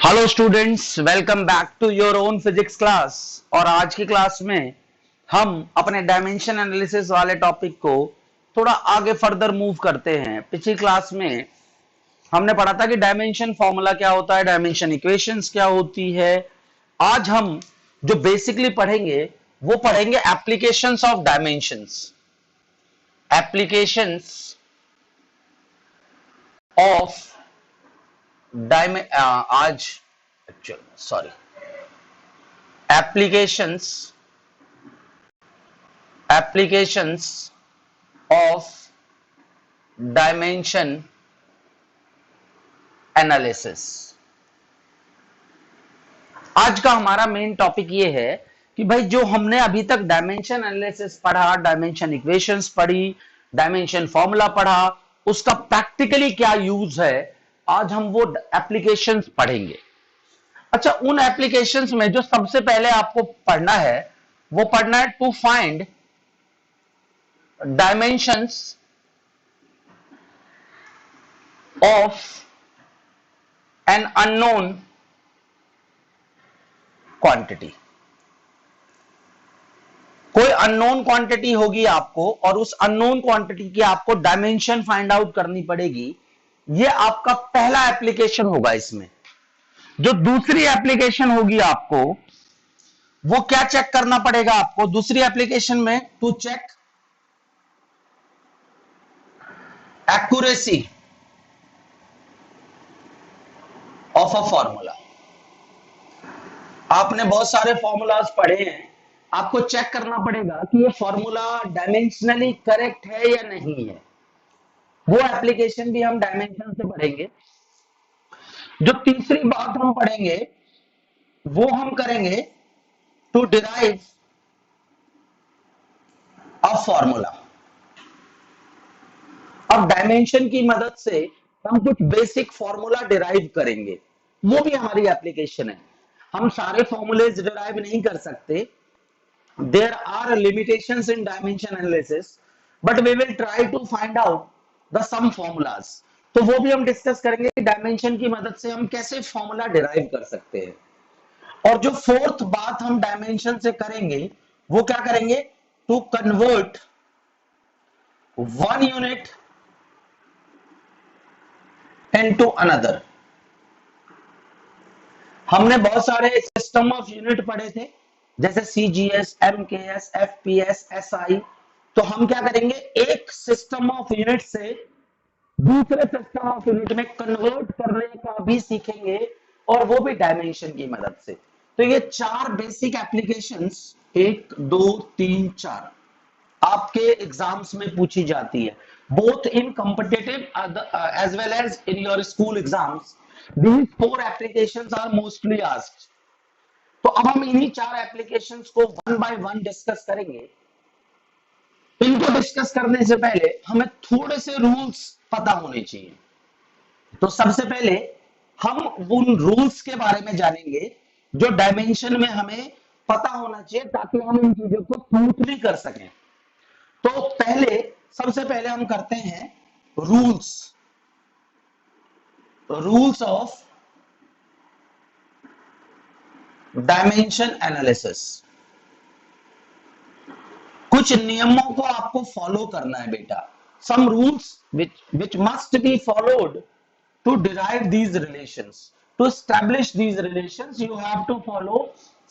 Hello students, welcome back to your own physics class. और आज की क्लास में हम अपने डायमेंशन एनालिसिस वाले टॉपिक को थोड़ा आगे फर्दर मूव करते हैं। पिछली क्लास में हमने पढ़ा था कि डायमेंशन फॉर्मूला क्या होता है, डायमेंशन इक्वेशंस क्या होती है। आज हम जो बेसिकली पढ़ेंगे वो पढ़ेंगे applications of dimensions, applications of आज actual sorry applications of dimension analysis। आज का हमारा मेन टॉपिक ये है कि भाई जो हमने अभी तक डायमेंशन एनालिसिस पढ़ा, डायमेंशन इक्वेशंस पढ़ी, डायमेंशन फॉर्मूला पढ़ा, उसका प्रैक्टिकली क्या यूज है, आज हम वो एप्लीकेशंस पढ़ेंगे। अच्छा, उन एप्लीकेशंस में जो सबसे पहले आपको पढ़ना है वो पढ़ना है to find dimensions of an unknown quantity. कोई अननोन क्वांटिटी होगी आपको और उस अननोन क्वांटिटी की आपको डायमेंशन फाइंड आउट करनी पड़ेगी। ये आपका पहला एप्लीकेशन होगा। इसमें जो दूसरी एप्लीकेशन होगी आपको वो क्या चेक करना पड़ेगा आपको दूसरी एप्लीकेशन में, to check accuracy of a formula. आपने बहुत सारे फॉर्मूलाज पढ़े हैं, आपको चेक करना पड़ेगा कि ये फॉर्मूला डायमेंशनली करेक्ट है या नहीं है। वो एप्लीकेशन भी हम डायमेंशन से पढ़ेंगे। जो तीसरी बात हम पढ़ेंगे वो हम करेंगे टू डिराइव अ फॉर्मूला। अब डायमेंशन की मदद से हम कुछ बेसिक फॉर्मूला डिराइव करेंगे, वो भी हमारी एप्लीकेशन है। हम सारे फॉर्मूलेज डिराइव नहीं कर सकते, there are limitations in dimension analysis, but we will try to find out the some formulas. तो वो भी हम डिस्कस करेंगे कि डायमेंशन की मदद से हम कैसे फॉर्मूला डिराइव कर सकते हैं। और जो फोर्थ बात हम डायमेंशन से करेंगे वो क्या करेंगे, to convert one unit into another. हमने बहुत सारे सिस्टम ऑफ यूनिट पढ़े थे, जैसे सीजीएस, एमकेएस, एफपीएस, एसआई। तो हम क्या करेंगे, एक सिस्टम ऑफ यूनिट से दूसरे सिस्टम ऑफ यूनिट में कन्वर्ट करने का भी सीखेंगे, और वो भी डायमेंशन की मदद से। तो ये चार बेसिक एप्लीकेशंस, 1 2 3 4 आपके एग्जाम्स में पूछी जाती है, both in competitive as well as in your school exams. These four applications are mostly asked। तो अब हम इन्हीं चार एप्लीकेशंस को वन बाय वन डिस्कस करेंगे। इनको डिस्कस करने से पहले हमें थोड़े से रूल्स पता होने चाहिए। तो सबसे पहले हम उन रूल्स के बारे में जानेंगे जो डायमेंशन में हमें पता होना चाहिए, ताकि हम इन चीजों को स्मूथली कर सकें। तो सबसे पहले हम करते हैं रूल्स ऑफ डायमेंशन एनालिसिस। कुछ नियमों को आपको फॉलो करना है बेटा। Some rules which must be followed to derive these relations, to establish these relations you have to follow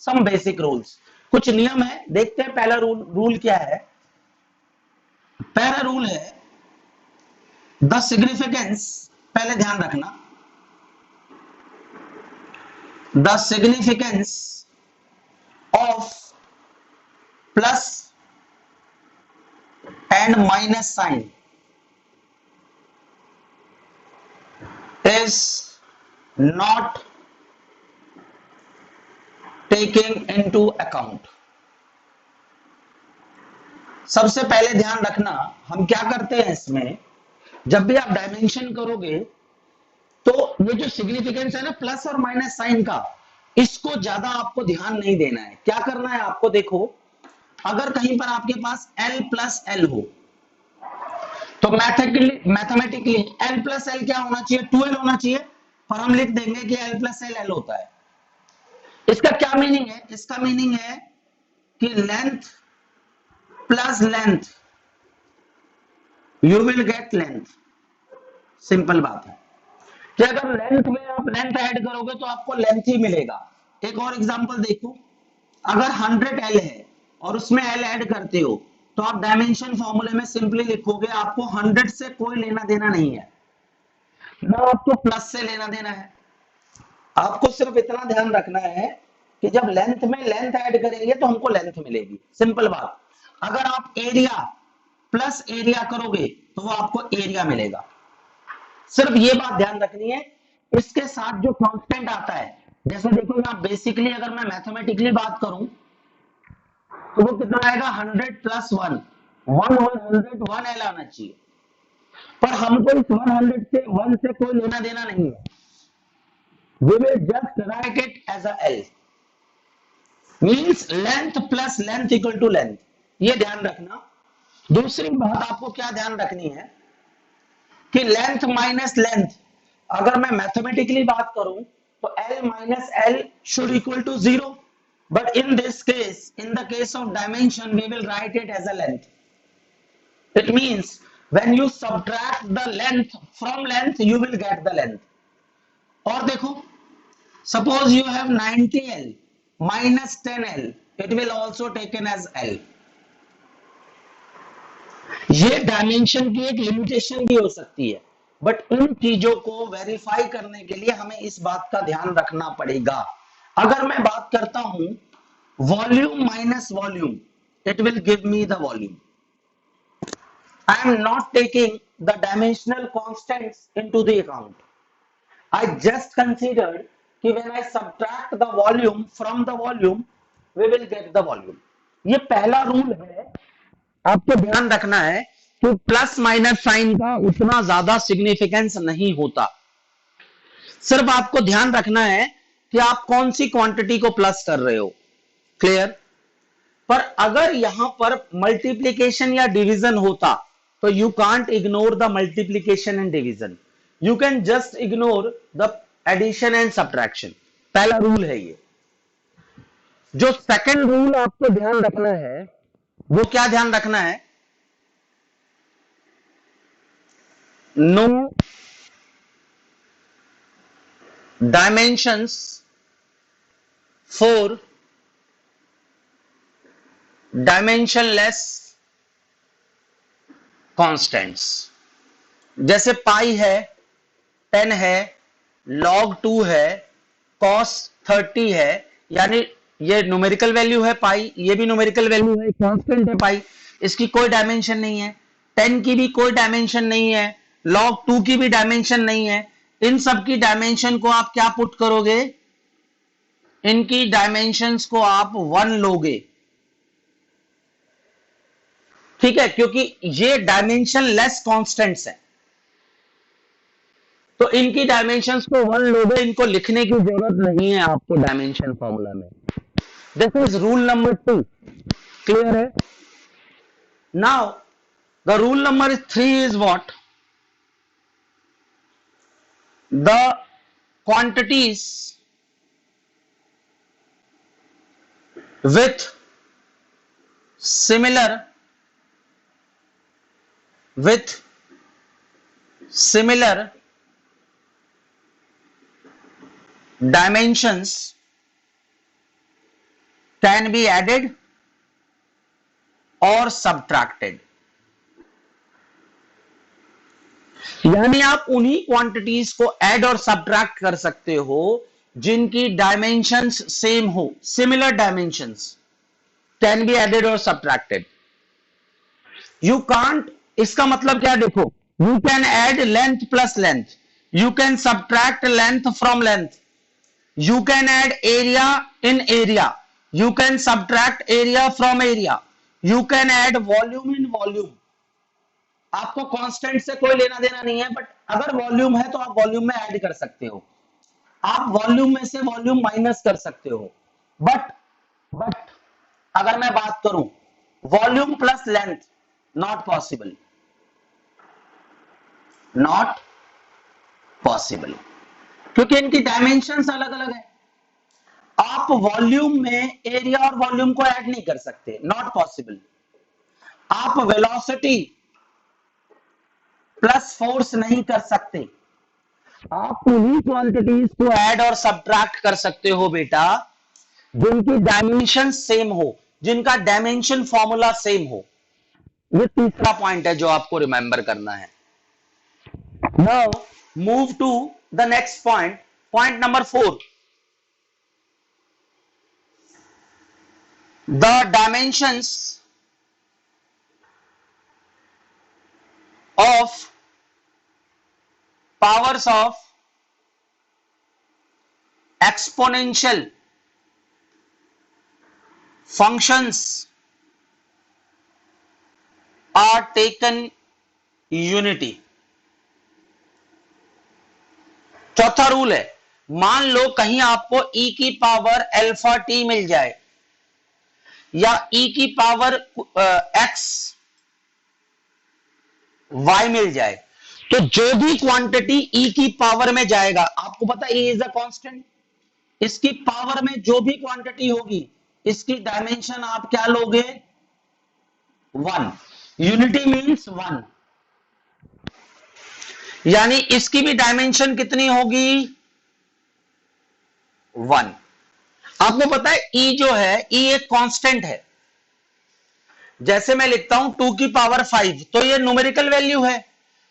some basic rules। कुछ नियम है, देखते हैं पहला रूल क्या है। पहला रूल है द सिग्निफिकेंस, पहले ध्यान रखना, the significance of plus and minus sign is not taking into account। सबसे पहले ध्यान रखना, हम क्या करते हैं इसमें, जब भी आप डायमेंशन करोगे तो ये जो सिग्निफिकेंस है ना, प्लस और माइनस साइन का, इसको ज्यादा आपको ध्यान नहीं देना है। क्या करना है आपको, देखो अगर कहीं पर आपके पास L प्लस L हो तो मैथमेटिकली L प्लस L क्या होना चाहिए, 2L होना चाहिए। और हम लिख देंगे कि L प्लस एल एल होता है। इसका क्या मीनिंग है? इसका मीनिंग है कि length plus length you will get length. Simple बात है कि अगर लेंथ में आप लेंथ ऐड करोगे तो आपको लेंथ ही मिलेगा। एक और एग्जांपल देखो, अगर 100 L है और उसमें L ऐड करते हो तो आप डायमेंशन फॉर्मूले में सिंपली लिखोगे, आपको 100 से कोई लेना देना नहीं है, ना आपको प्लस से लेना देना है। आपको सिर्फ इतना ध्यान रखना है कि जब लेंथ में लेंथ ऐड करेंगे तो हमको लेंथ मिलेगी। सिंपल बात। अगर आप एरिया प्लस एरिया करोगे तो वो आपको एरिया मिलेगा। सिर्फ ये बात ध्यान रखनी है। इसके साथ जो कांस्टेंट आता है, जैसे देखो यहाँ बेसिकली अगर मैं मैथमेटिकली बात करूं तो वो कितना आएगा, 100 प्लस 1 100 1 एल आना चाहिए, पर हमको इस 100 से 1 से कोई लेना देना नहीं है। We will just write it as a L, means length plus length equal to length। ये ध्यान रखना। दूसरी बात आपको क्या ध्यान रखनी है कि लेंथ माइनस लेंथ, अगर मैं मैथमेटिकली बात करूं तो L minus L should equal to 0, but in this case, in the case of dimension, we will write it as a length. It means when you subtract the length from length, you will get the length। और देखो, suppose you have 90L minus 10L, it will also taken as L। ये dimension की एक limitation भी हो सकती है, but in चीजों को वेरीफाई करने के लिए हमें इस बात का ध्यान रखना पड़ेगा। अगर मैं बात करता हूं volume minus volume, it will give me the volume. I am not taking the dimensional constants into the account. I just considered कि when I subtract the volume from the volume, we will get the volume। ये पहला rule है, आपको ध्यान रखना है कि plus minus sign का उतना ज्यादा सिग्निफिकेंस नहीं होता। सिर्फ आपको ध्यान रखना है कि आप कौन सी क्वांटिटी को प्लस कर रहे हो। क्लियर? पर अगर यहां पर मल्टीप्लीकेशन या डिवीजन होता तो you can't ignore the multiplication and division, you can just ignore the addition and subtraction. पहला रूल है ये। जो सेकंड रूल आपको ध्यान रखना है वो क्या ध्यान रखना है, no dimensions for dimensionless constants. जैसे पाई है, 10 है, log 2 है, cos 30 है, यानी ये न्यूमेरिकल वैल्यू है पाई, ये भी न्यूमेरिकल वैल्यू है, कांस्टेंट है पाई, इसकी कोई डायमेंशन नहीं है। 10 की भी कोई डायमेंशन नहीं है, log 2 की भी डायमेंशन नहीं है। इन सब की डायमेंशन को आप क्या पुट करोगे, इनकी डायमेंशंस को आप 1 लोगे। ठीक है, क्योंकि ये डायमेंशन लेस कांस्टेंट्स है, तो इनकी डायमेंशंस को 1 लोगे, इनको लिखने की जरूरत नहीं है आपको डायमेंशन फॉर्मूला में। This is rule number 2। Clear है? Now the rule number 3 is what, the quantities with similar dimensions can be added or subtracted। यानी आप उन्हीं क्वांटिटीज को ऐड और सब्ट्रैक्ट कर सकते हो जिनकी डायमेंशंस सेम हो। Similar dimensions can be added और सब्ट्रैक्टेड। यू कांट, इसका मतलब क्या, देखो, you can add length plus length, you can subtract length from length, you can add area in area, you can subtract area from area, you can add volume in volume. आपको constant से कोई लेना देना नहीं है, but अगर volume है तो आप वॉल्यूम में ऐड कर सकते हो, आप वॉल्यूम में से वॉल्यूम माइनस कर सकते हो। बट अगर मैं बात करूं volume plus length, not possible, not possible. क्योंकि इनकी डायमेंशंस अलग अलग है। आप वॉल्यूम में एरिया और वॉल्यूम को ऐड नहीं कर सकते, नॉट पॉसिबल। आप वेलोसिटी प्लस फोर्स नहीं कर सकते। आप उन्हीं क्वांटिटीज को ऐड और सब्ट्रैक्ट कर सकते हो बेटा जिनकी डायमेंशन सेम हो, जिनका डायमेंशन फॉर्मूला सेम हो। ये तीसरा पॉइंट है जो आपको रिमेंबर करना है। Now move to the next point, point number 4। The dimensions of powers of exponential functions are taken unity। चौथा रूल है, मान लो कहीं आपको e की पावर अल्फा टी मिल जाए या e की पावर x y मिल जाए, तो जो भी क्वांटिटी e की पावर में जाएगा, आपको पता है e इज अ कांस्टेंट, इसकी पावर में जो भी क्वांटिटी होगी इसकी डायमेंशन आप क्या लोगे? 1। यूनिटी मींस 1, यानी इसकी भी डायमेंशन कितनी होगी? 1। आपको पता है e जो है, e एक कांस्टेंट है। जैसे मैं लिखता हूं 2 की पावर 5, तो ये न्यूमेरिकल वैल्यू है।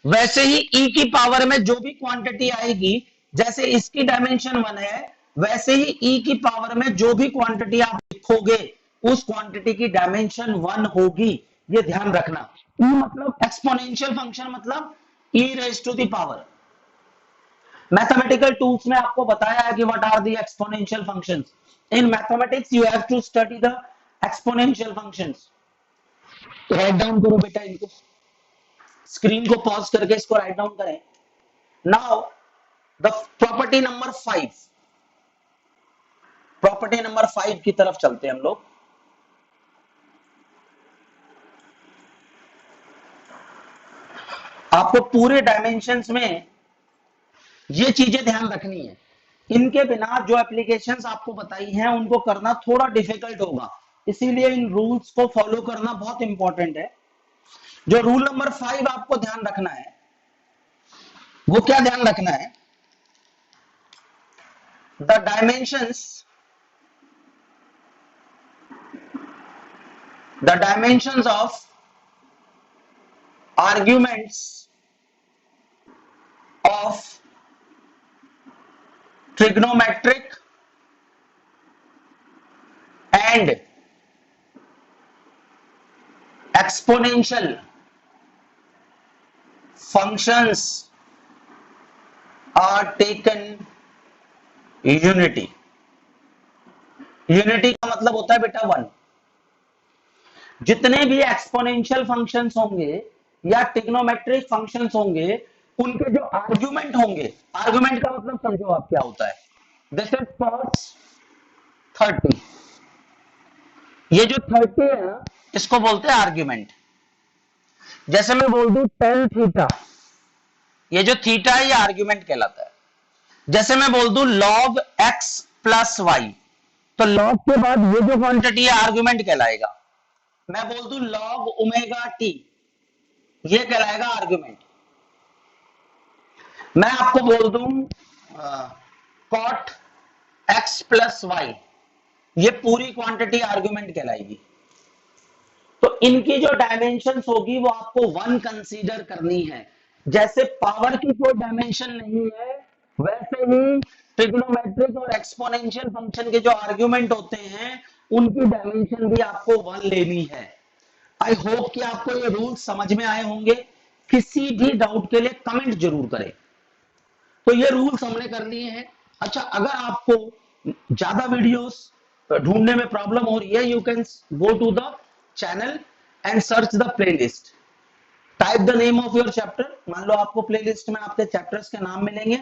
वैसे ही e की पावर में जो भी क्वांटिटी आएगी, जैसे इसकी डायमेंशन 1 है, वैसे ही e की पावर में जो भी क्वांटिटी आप लिखोगे उस क्वांटिटी की डायमेंशन 1 होगी। ये ध्यान रखना। e मतलब एक्सपोनेंशियल फंक्शन, मतलब e raise to the power. Mathematical tools में आपको बताया है कि what are the exponential functions. In mathematics you have to study the exponential functions. तो राइट डाउन करो बेटा इनको, स्क्रीन को पॉज करके इसको राइट डाउन करें। Now the property number 5, property number 5 की तरफ चलते हैं हम लोग। आपको पूरे डायमेंशंस में ये चीजें ध्यान रखनी है। इनके बिना जो एप्लीकेशंस आपको बताई हैं उनको करना थोड़ा डिफिकल्ट होगा, इसीलिए इन रूल्स को फॉलो करना बहुत इंपॉर्टेंट है। जो रूल नंबर 5 आपको ध्यान रखना है, वो क्या ध्यान रखना है? The dimensions of arguments of trigonometric and exponential functions are taken unity। Unity का मतलब होता है बेटा 1। जितने भी एक्सपोनेंशियल फंक्शंस होंगे या ट्रिग्नोमेट्रिक फंक्शंस होंगे, उनके जो आर्ग्यूमेंट होंगे, आर्ग्यूमेंट का मतलब समझो आप क्या होता है। दिस इज cos 30, ये जो 30 है ना, इसको बोलते हैं आर्ग्यूमेंट। जैसे मैं बोल दूं tan थीटा, ये जो थीटा है ये आर्ग्यूमेंट कहलाता है। जैसे मैं बोल दूं log x प्लस वाई, तो log के बाद ये जो क्वांटिटी है आर्ग्यूमेंट कहलाएगा। मैं बोल दूं log ओमेगा टी, ये कहलाएगा आर्ग्यूमेंट। मैं आपको बोल दूं cot x प्लस वाई, ये पूरी क्वांटिटी आर्ग्यूमेंट कहलाएगी। तो इनकी जो डायमेंशंस होगी वो आपको 1 कंसीडर करनी है। जैसे पावर की कोई डायमेंशन नहीं है, वैसे ही ट्रिग्नोमेट्रिक और एक्सपोनेंशियल फंक्शन के जो आर्ग्यूमेंट होते हैं उनकी डायमेंशन भी आपको 1 लेनी है। आई होप कि आपको ये रूल समझ में आए होंगे। किसी भी डाउट के लिए कमेंट जरूर करें। तो ये रूल्स हमने कर लिए हैं। अच्छा, अगर आपको ज्यादा वीडियोस ढूंढने में प्रॉब्लम हो रही है, you can go to the channel and search the playlist, type the name of your chapter. मान लो आपको प्लेलिस्ट में आपके चैप्टर्स के नाम मिलेंगे,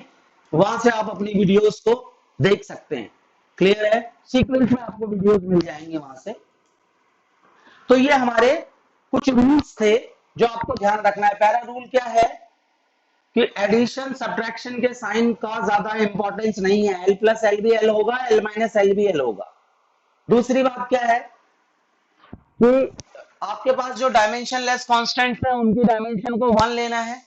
वहां से आप अपनी वीडियोस को देख सकते हैं। क्लियर है? सीक्वेंस में आपको वीडियोस मिल जाएंगे वहां से। तो ये हमारे कुछ रूल्स थे जो आपको ध्यान रखना है। पहला रूल क्या है? कि एडिशन सब्ट्रैक्शन के साइन का ज्यादा इंपॉर्टेंस नहीं है, एल प्लस एल भी एल होगा, एल माइनस एल भी एल होगा। दूसरी बात क्या है कि आपके पास जो डायमेंशन लेस कॉन्स्टेंट है उनकी डायमेंशन को 1 लेना है,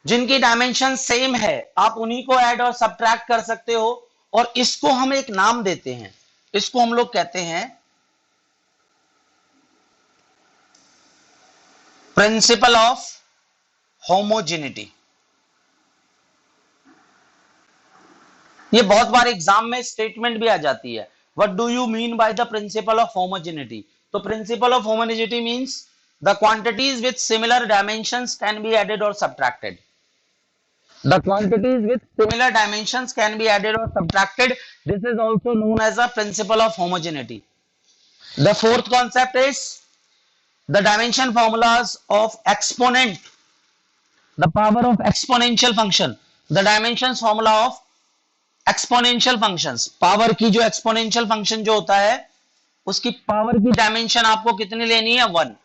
जिनकी डायमेंशन सेम है आप उन्हीं को ऐड और सब्ट्रैक्ट कर सकते हो, और इसको हम एक नाम देते हैं, इसको हम लोग कहते हैं प्रिंसिपल ऑफ होमोजेनिटी। ये बहुत बार एग्जाम में स्टेटमेंट भी आ जाती है, what do you mean by the principle of homogeneity. तो principle of homogeneity means the quantities with similar dimensions can be added और subtracted. The quantities with similar dimensions can be added or subtracted. This is also known as a principle of homogeneity. The fourth concept is the dimension formulas of exponent, the power of exponential function, the dimensions formula of exponential functions. Power की जो exponential function जो होता है उसकी power की dimension आपको कितनी लेनी है 1,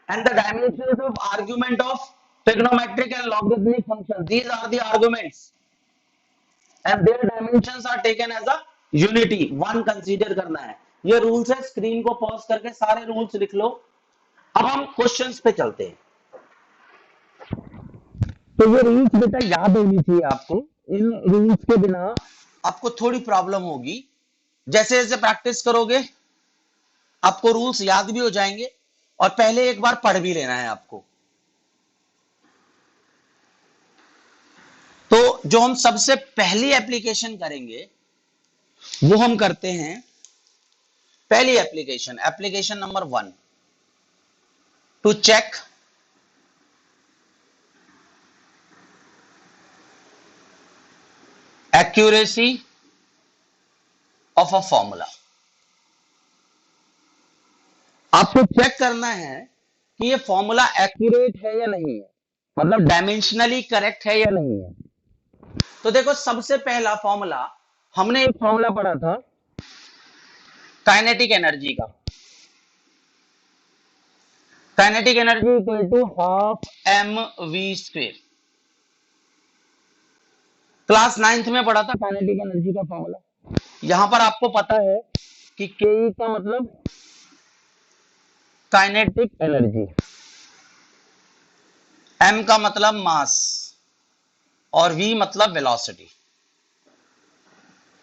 and the dimensions of argument of trigonometric and logarithmic functions, these are the arguments and their dimensions are taken as a unity, 1 consider करना है। ये रूल्स है, स्क्रीन को पॉज करके सारे रूल्स लिख लो। अब हम क्वेश्चंस पे चलते हैं। तो ये रूल्स बेटा याद होनी चाहिए आपको, इन रूल्स के बिना आपको थोड़ी प्रॉब्लम होगी। जैसे जैसे प्रैक्टिस करोगे आपको रूल्स याद भी हो जाएंगे, और पहले एक बार पढ़ भी लेना है आपको। तो जो हम सबसे पहली एप्लीकेशन करेंगे वो हम करते हैं, पहली application, application number 1, to check accuracy of a formula. आपको चेक करना है कि ये फॉर्मूला एक्यूरेट है या नहीं है, मतलब डायमेंशनली करेक्ट है या नहीं है। तो देखो सबसे पहला फॉर्मूला, हमने एक फॉर्मूला पढ़ा था काइनेटिक एनर्जी का, kinetic energy equal to half M V square. Class 9th में पढ़ा था काइनेटिक एनर्जी का फॉर्मूला। यहां पर आपको पता है कि के का मतलब काइनेटिक एनर्जी, एम का मतलब मास और v मतलब वेलोसिटी।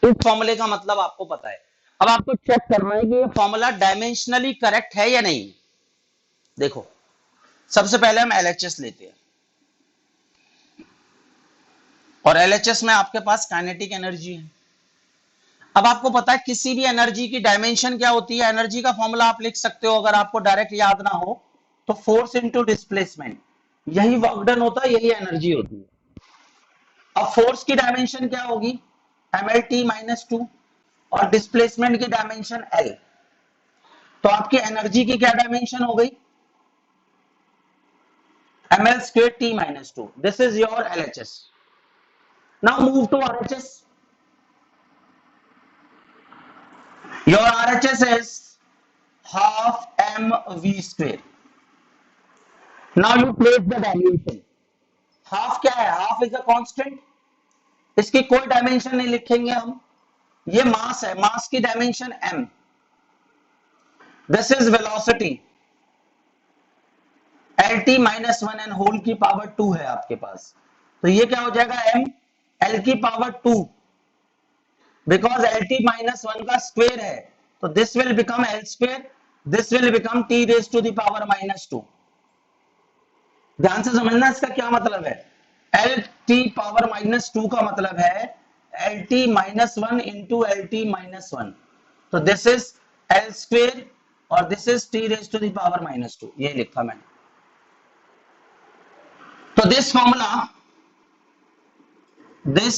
इस फॉर्मूले का मतलब आपको पता है। अब आपको चेक करना है कि ये फॉर्मूला डायमेंशनली करेक्ट है या नहीं। देखो सबसे पहले हम एलएचएस लेते हैं, और एलएचएस में आपके पास काइनेटिक एनर्जी है। अब आपको पता है किसी भी एनर्जी की डायमेंशन क्या होती है, एनर्जी का फॉर्मूला आप लिख सकते हो, अगर आपको डायरेक्ट याद ना हो तो फोर्स इंटू डिस्प्लेसमेंट, यही वर्क डन होता है, यही एनर्जी होती है। अब फोर्स की डायमेंशन क्या होगी, mlt माइनस 2, और डिस्प्लेसमेंट की डायमेंशन l। तो आपकी एनर्जी की क्या डायमेंशन हो गई, ml square t minus 2। This is your LHS। Now move to RHS। Your RHS is half mv square. Now you place the dimension. Half क्या है, हाफ इज अ कांस्टेंट, इसकी कोई डायमेंशन नहीं लिखेंगे हम। ये मास है, मास की dimension m। This is velocity lt minus 1 and whole की पावर 2 है आपके पास। तो ये क्या हो जाएगा, m l की पावर 2, बिकॉज lt माइनस 1 का स्क्वायर है, तो this will become l square, this will become t raise to the power minus 2। ध्यान से समझना इसका क्या मतलब है। एल टी पावर माइनस 2 का मतलब है L T minus 1 into L T minus 1। तो दिस इज एल स्क्वेयर और this is T raise to the power minus 2, ये लिखा मैंने। तो this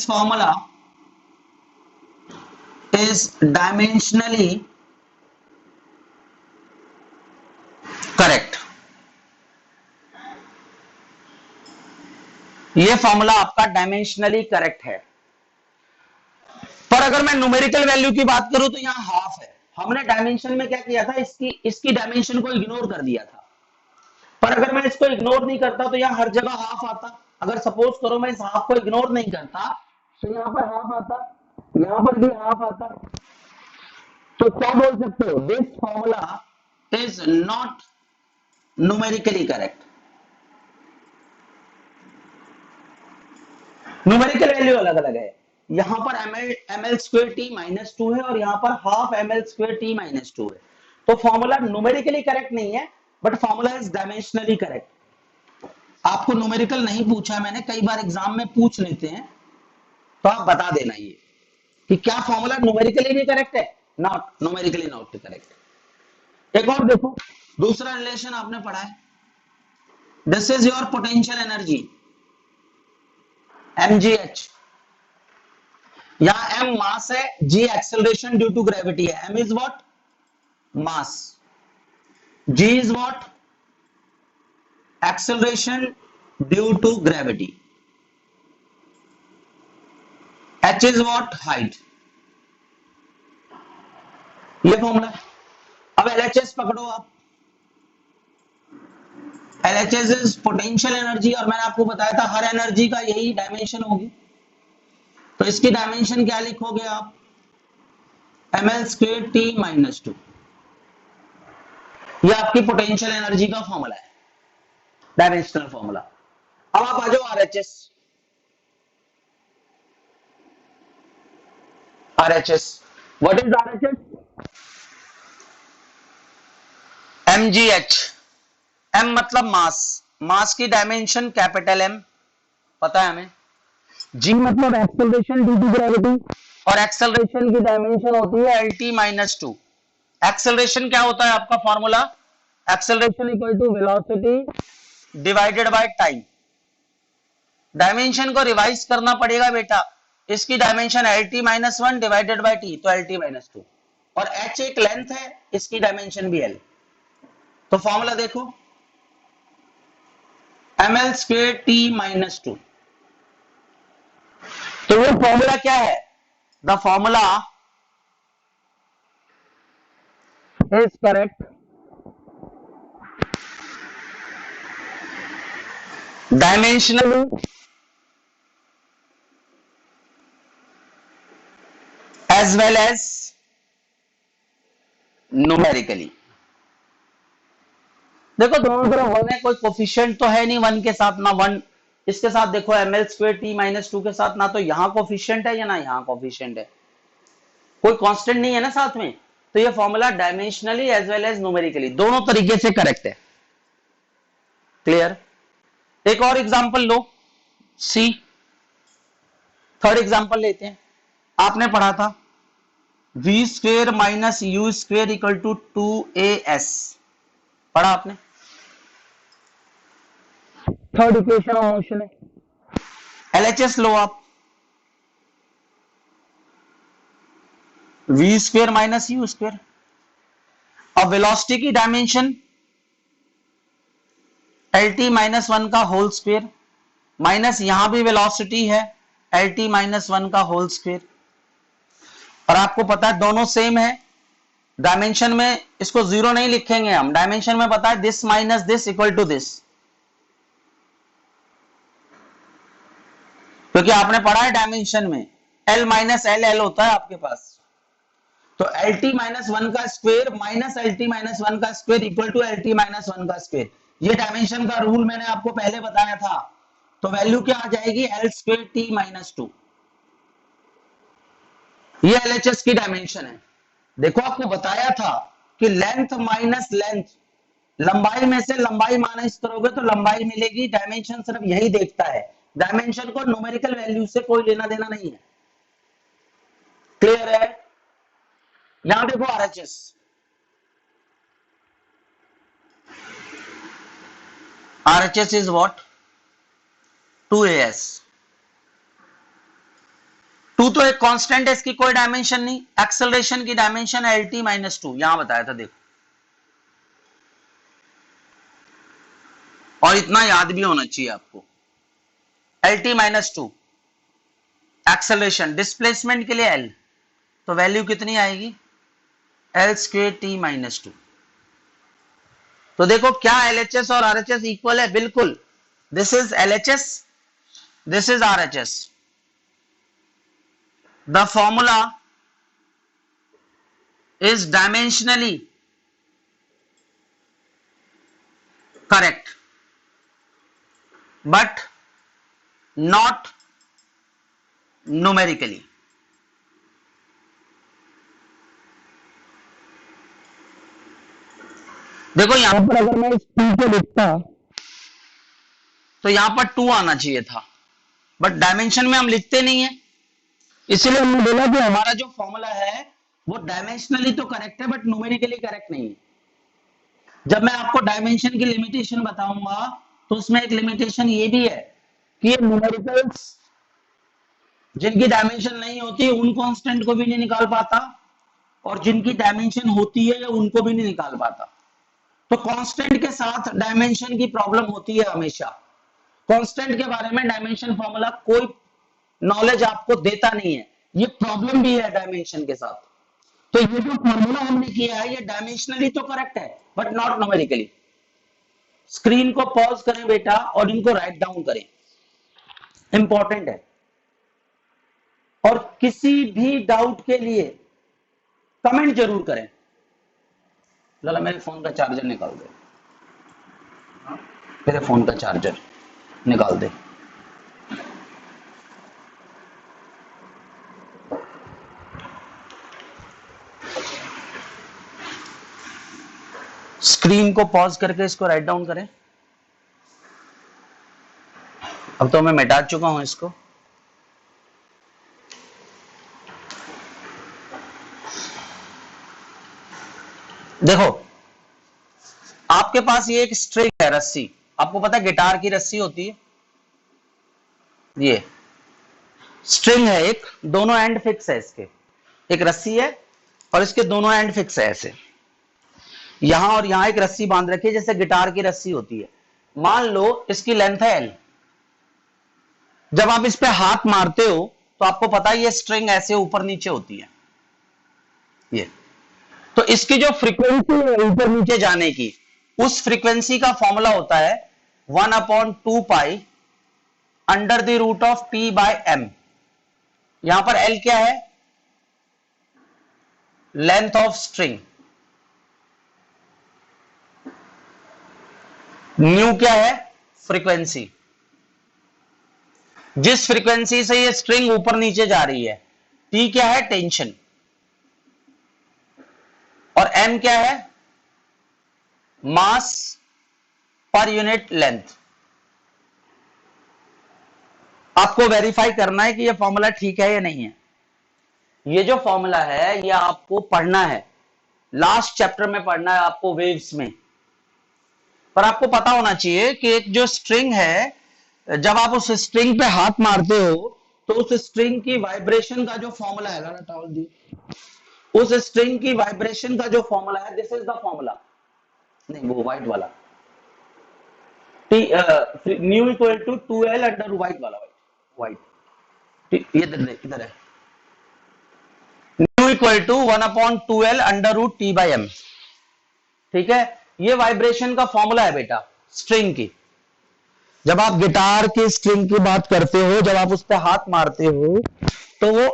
formula is dimensionally correct. ये फॉर्मूला आपका डायमेंशनली करेक्ट है। पर अगर मैं न्यूमेरिकल वैल्यू की बात करूं तो यहां हाफ है। हमने डायमेंशन में क्या किया था, इसकी डायमेंशन को इग्नोर कर दिया था। पर अगर मैं इसको इग्नोर नहीं करता तो यहां हर जगह हाफ आता। अगर सपोज करो मैं इस हाफ को इग्नोर नहीं करता तो यहाँ पर हाफ आता, यहाँ पर भी हाफ आता, तो क्या बोल सकते हो, this formula is not numerically correct. Numerical value अलग अलग है, यहाँ पर ml square T minus to है और यहाँ पर half ml square T minus to है, तो फॉर्मूला न्यूमेरिकली करेक्ट नहीं है but formula is dimensionally correct. आपको न्यूमेरिकल नहीं पूछा मैंने, कई बार एग्जाम में पूछ लेते हैं, तो आप बता देना ये कि क्या फॉर्मूला न्यूमेरिकली भी करेक्ट है, नॉट न्यूमेरिकली नॉट करेक्ट। एक और देखो, दूसरा रिलेशन आपने पढ़ा है, this is your potential energy mgh, यहां m मास है, g acceleration due to gravity है, m is what mass, g is what acceleration due to gravity, h is what height, ये फॉर्मूला। अब LHS पकड़ो आप, LHS इज पोटेंशियल एनर्जी, और मैंने आपको बताया था हर एनर्जी का यही डायमेंशन होगी, तो इसकी डायमेंशन क्या लिखोगे आप, ml square T minus two, ये आपकी पोटेंशियल एनर्जी का फॉर्मूला है, डायमेंशनल फॉर्मूला। अब आप आ जाओ RHS, RHS what is RHS, mgh, m मतलब मास, मास की डायमेंशन कैपिटल M पता है हमें, g मतलब एक्सेलरेशन ड्यू टू ग्रेविटी, और एक्सेलरेशन की डायमेंशन होती है lt माइनस टू। एक्सेलरेशन क्या होता है आपका formula, acceleration equal to velocity divided by time. Dimension को रिवाइज करना पड़ेगा बेटा, इसकी dimension lt minus one divided by T, तो lt माइनस टू, और h एक लेंथ है, इसकी डायमेंशन भी l। तो फॉर्मूला देखो, ml square T minus two, तो ये फॉर्मूला क्या है, the formula is correct dimensionally as well as numerically. देखो दोनों तरफ वन है, कोई कोफिशिएंट तो है नहीं वन के साथ, ना वन इसके साथ, देखो ml square T minus to के साथ ना तो यहाँ कोफिशिएंट है या ना यहाँ कोफिशिएंट है, कोई कांस्टेंट नहीं है ना साथ में, तो ये formula dimensionally as well as numerically दोनों तरीके से करेक्ट है। क्लियर। एक और एग्जांपल लो, सी थर्ड एग्जांपल लेते हैं। आपने पढ़ा था v square minus u square equal to 2as, पढ़ा आपने, थर्ड इक्वेशन ऑफ मोशन है। LHS लो आप, v square minus u square, अब वेलोसिटी की डायमेंशन lt माइनस वन का होल स्क्वेयर, माइनस यहां भी वेलोसिटी है lt माइनस वन का होल स्क्वेयर, और आपको पता है दोनों सेम है, डायमेंशन में इसको जीरो नहीं लिखेंगे हम, डायमेंशन में पता है this minus this equal to this, क्योंकि आपने पढ़ा है डायमेंशन में L माइनस एल एल होता है आपके पास, तो LT माइनस वन का square minus LT minus one का square equal to LT minus one का स्क्वेयर, ये डायमेंशन का रूल मैंने आपको पहले बताया था, तो वैल्यू क्या आ जाएगी L square T minus two, ये LHS की डायमेंशन है। देखो आपको बताया था कि लेंथ माइनस लेंथ, लंबाई में से लंबाई माइनस करोगे तो लंबाई मिलेगी, डायमेंशन सिर्फ यही देखता है, डायमेंशन को न्यूमेरिकल वैल्यू से कोई लेना देना नहीं है। क्लियर है। यहां देखो RHS, RHS is what 2as, 2 तो एक कांस्टेंट है, इसकी कोई डायमेंशन नहीं, एक्सेलरेशन की डायमेंशन है LT माइनस टू, यहां बताया था देखो, और इतना याद भी होना चाहिए आपको, LT minus to acceleration, displacement के लिए L, तो वैल्यू कितनी आएगी L square T minus two. तो देखो क्या LHS और RHS इक्वल है, बिल्कुल, this is LHS This is RHS. The formula is dimensionally correct, but not numerically. देखो यहां पर अगर मैं इस 2 को लिखता तो यहां पर 2 आना चाहिए था, बट डायमेंशन में हम लिखते नहीं है, इसीलिए हमने बोला कि हमारा जो फॉर्मूला है वो डायमेंशनली तो करेक्ट है बट न्यूमेरिकली करेक्ट नहीं है। जब मैं आपको डायमेंशन की लिमिटेशन बताऊंगा तो उसमें एक लिमिटेशन ये भी है कि ये न्यूमेरिकल्स जिनकी डायमेंशन नहीं होती उन कांस्टेंट को भी नहीं निकाल पाता, और जिनकी डायमेंशन होती है उनको भी नहीं निकाल पाता। तो कांस्टेंट के साथ डायमेंशन की प्रॉब्लम होती है हमेशा। कांस्टेंट के बारे में डायमेंशन फॉर्मूला कोई नॉलेज आपको देता नहीं है, ये प्रॉब्लम भी है डायमेंशन के साथ। तो ये जो फॉर्मूला हमने किया है ये डायमेंशनली तो करेक्ट है बट नॉट न्यूमेरिकली। स्क्रीन को पॉज करें बेटा और इनको राइट डाउन करें, इंपॉर्टेंट है। और किसी भी डाउट के लिए कमेंट जरूर करें। लाला मेरे फोन का चार्जर निकाल दे, मेरे फोन का चार्जर निकाल दे। स्क्रीन को पॉज करके इसको राइट डाउन करें। अब तो मैं मिटा चुका हूं इसको। देखो आपके पास ये एक स्ट्रिंग है, रस्सी, आपको पता है गिटार की रस्सी होती है, ये स्ट्रिंग है एक, दोनों एंड फिक्स है इसके, एक रस्सी है और इसके दोनों एंड फिक्स है ऐसे, यहां और यहां एक रस्सी बांध रखी है जैसे गिटार की रस्सी होती है। मान लो इसकी लेंथ है L, जब आप इस पे हाथ मारते हो तो आपको पता है ये स्ट्रिंग ऐसे ऊपर नीचे होती है, ये तो इसकी जो फ्रीक्वेंसी है ऊपर नीचे जाने की, उस फ्रीक्वेंसी का फॉर्मूला होता है 1/2 pi under the root of T by M। यहां पर L क्या है? Length of string. न्यू क्या है? फ्रीक्वेंसी। जिस फ्रीक्वेंसी से ये स्ट्रिंग ऊपर नीचे जा रही है। T क्या है? टेंशन। और M क्या है? मास पर यूनिट लेंथ। आपको वेरीफाई करना है कि ये फॉर्मूला ठीक है या नहीं है। ये जो फॉर्मूला है ये आपको पढ़ना है, लास्ट चैप्टर में पढ़ना है आपको, वेव्स में। पर आपको पता होना चाहिए कि एक जो स्ट्रिंग है, जब आप उस स्ट्रिंग पे हाथ मारते हो तो उस स्ट्रिंग की वाइब्रेशन का जो फॉर्मूला है, टावल दी, उस स्ट्रिंग की वाइब्रेशन का जो फॉर्मूला है, दिस इज द फॉर्मूला, नहीं वो व्हाइट वाला, nu equal to 2L under white वाला, व्हाइट, ये इधर है, nu equal to 1/2L under root T by M। ठीक है, ये वाइब्रेशन का फॉर्मूला है बेटा स्ट्रिंग की। जब आप गिटार की स्ट्रिंग की बात करते हो, जब आप उस पर हाथ मारते हो तो वो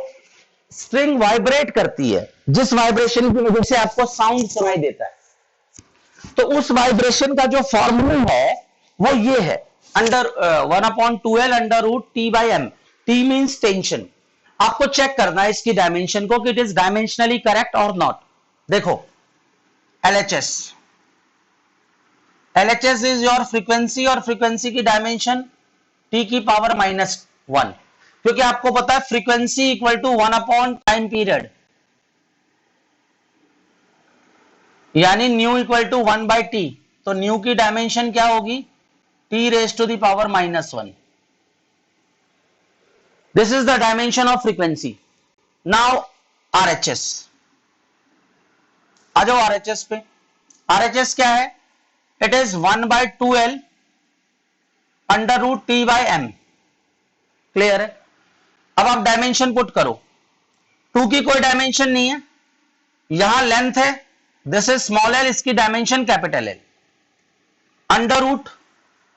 स्ट्रिंग वाइब्रेट करती है, जिस वाइब्रेशन की वजह से आपको साउंड सुनाई देता है। तो उस वाइब्रेशन का जो फॉर्मूला है वो ये है, under 1/2L under root T by M। T means tension. आपको चेक करना है इसकी डायमेंशन को कि इट इज डायमेंशनली करेक्ट और नॉट। देखो LHS, LHS is your frequency, और फ्रीक्वेंसी की डायमेंशन T की पावर -1, क्योंकि आपको पता है frequency equal to 1 time period, यानी न्यू इक्वल टू 1/T। तो न्यू की डायमेंशन क्या होगी? T raise to the power -1। This is the dimension of frequency. Now RHS, आ जाओ RHS पे। RHS क्या है? It is 1/2L under root T by M। Clear है? अब आप डायमेंशन पुट करो। 2 की कोई डायमेंशन नहीं है, यहां लेंथ है, दिस इज स्मॉल l, इसकी dimension capital L, under root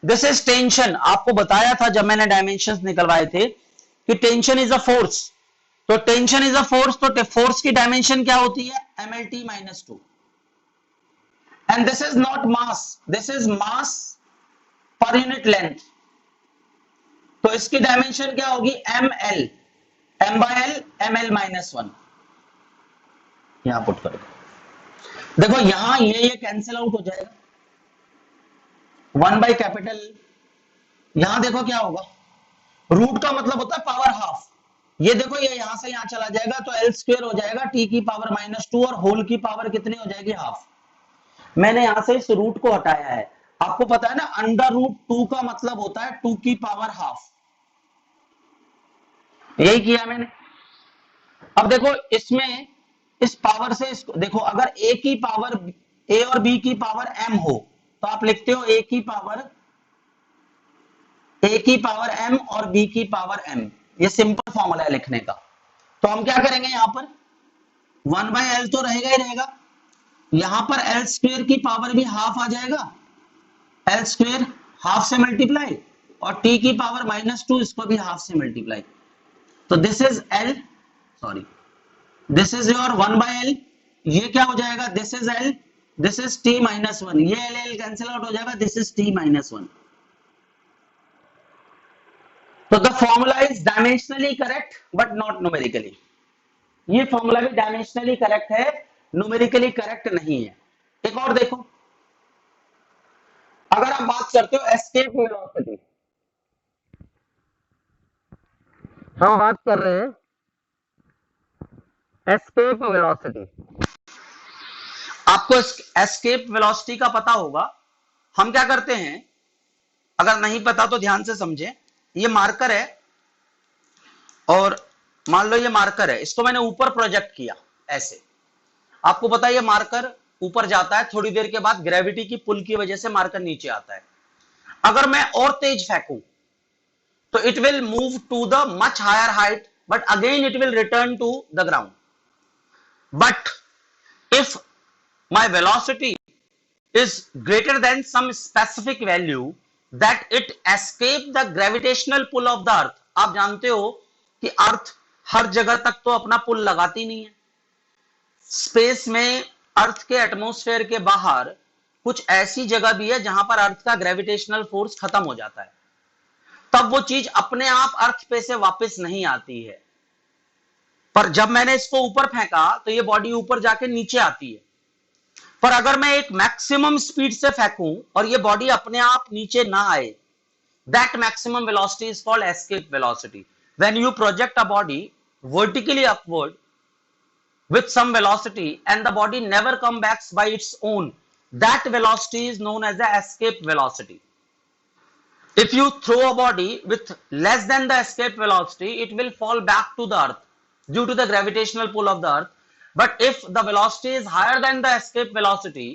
this is tension. आपको बताया था जब मैंने डायमेंशंस निकलवाए थे कि टेंशन इज अ फोर्स। तो टेंशन इज अ फोर्स, तो फोर्स की डायमेंशन क्या होती है? mlt minus 2। And this is not mass, this is mass per unit length. तो इसकी डायमेंशन क्या होगी? ml, m by l, ml minus 1। यहां पुट करो, देखो यहां ये कैंसिल आउट हो जाएगा, 1 बाई कैपिटल। यहां देखो क्या होगा, रूट का मतलब होता है पावर हाफ। ये देखो ये यहां से यहां चला जाएगा तो एल स्क्वायर हो जाएगा टी की पावर माइनस 2 और होल की पावर कितनी हो जाएगी? हाफ। मैंने यहां से इस रूट को हटाया है। आपको पता है ना अंडर रूट 2 का मतलब होता है 2 की पावर हाफ। यही किया मैंने। अब देखो इसमें इस पावर से इसको देखो, अगर ए की पावर ए और बी की पावर एम हो तो आप लिखते हो ए की पावर एम और बी की पावर एम। ये सिंपल फॉर्मूला है लिखने का। तो हम क्या करेंगे, यहां पर 1 बाय एल तो रहेगा ही रहेगा, यहां पर एल स्क्वायर की पावर भी हाफ आ जाएगा, एल स्क्वायर हाफ से मल्टीप्लाई, और टी की पावर माइनस 2 इसको भी हाफ से मल्टीप्लाई। तो this is L, sorry this is your 1 by L. ये क्या हो जाएगा? This is L, this is T minus 1। ये एल एल कैंसिल आउट हो जाएगा, दिस इज टी माइनस 1। तो the formula is dimensionally correct but not numerically. ये formula भी डायमेंशनली करेक्ट है, न्यूमेरिकली करेक्ट नहीं है। एक और देखो, अगर आप बात करते हो एस्केप वेलोसिटी, हम बात कर रहे हैं एस्केप वेलोसिटी। आपको एस्केप वेलोसिटी का पता होगा। हम क्या करते हैं, अगर नहीं पता तो ध्यान से समझें। ये मार्कर है और मान लो ये मार्कर है, इसको मैंने ऊपर प्रोजेक्ट किया ऐसे। आपको पता है ये मार्कर ऊपर जाता है, थोड़ी देर के बाद ग्रेविटी की पुल की वजह से मार्कर नीचे आता है। अगर मैं और तेज फेंकूं तो it will move to the much higher height but again it will return to the ground. But if my velocity is greater than some specific value that it escape the gravitational pull of the earth। आप जानते हो कि अर्थ हर जगह तक तो अपना पुल लगाती नहीं है। स्पेस में अर्थ के एटमॉस्फेयर के बाहर कुछ ऐसी जगह भी है जहां पर अर्थ का ग्रेविटेशनल फोर्स खत्म हो जाता है, तब वो चीज अपने आप अर्थ पे से वापस नहीं आती है। पर जब मैंने इसको ऊपर फेंका तो ये बॉडी ऊपर जाके नीचे आती है। पर अगर मैं एक मैक्सिमम स्पीड से फेंकूं और ये बॉडी अपने आप नीचे ना आए, that maximum velocity is called escape velocity. When you project a body vertically upward with some velocity and the body never come back by its own, that velocity is known as the escape velocity. If you throw a body with less than the escape velocity, it will fall back to the earth due to the gravitational pull of the earth. But if the velocity is higher than the escape velocity,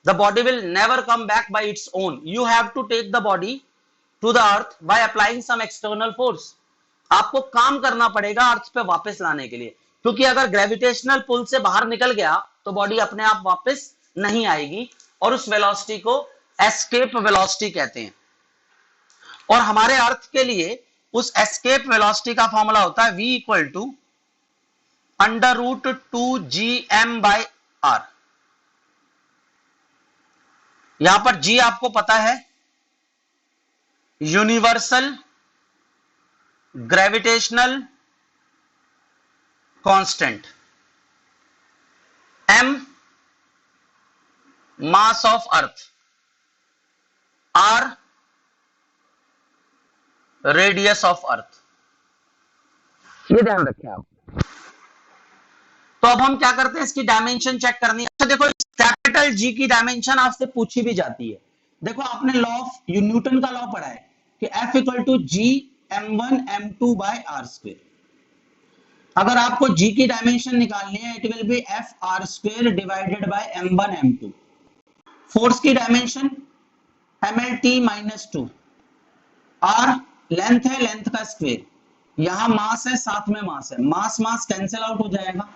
the body will never come back by its own. You have to take the body to the earth by applying some external force. आपको काम करना पड़ेगा अर्थ पे वापस लाने के लिए, क्योंकि अगर ग्रेविटेशनल पुल से बाहर निकल गया तो बॉडी अपने आप वापस नहीं आएगी, और उस वेलोसिटी को एस्केप वेलोसिटी कहते हैं। और हमारे अर्थ के लिए उस एस्केप वेलोसिटी का फॉर्मूला होता है v equal to under root 2gm by r। यहां पर g आपको पता है universal gravitational constant, m mass of earth, r radius of earth. ये ध्यान रखें आप। तो अब हम क्या करते हैं, इसकी डायमेंशन चेक करनी है। अच्छा देखो कैपिटल जी की डायमेंशन आपसे पूछी भी जाती है। देखो आपने लॉ ऑफ न्यूटन का लॉ पढ़ा है कि F equal to G m1 m2 by R square. अगर आपको जी की डायमेंशन निकालनी है, it will be F R square divided by m1 m2। Force की dimension mlt minus 2, R length है, लेंथ का स्क्वायर, यहां मास है, साथ में मास है, मास मास कैंसिल आउट हो जाएगा,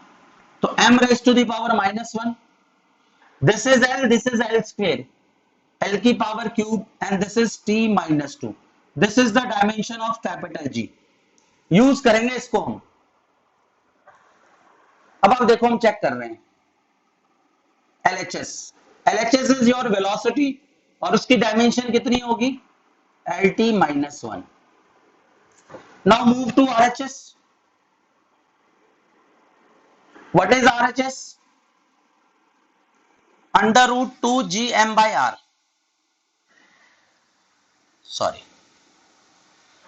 तो m raise to the power minus 1। This is L, this is L square, L की power cube and this is T minus two. This is the dimension of capital G. Use करेंगे इसको हम। अब आप देखो हम चेक कर रहे हैं LHS. LHS is your velocity और उसकी डायमेंशन कितनी होगी, L T minus one. Now move to RHS. What is RHS? Under root two G M by R. Sorry,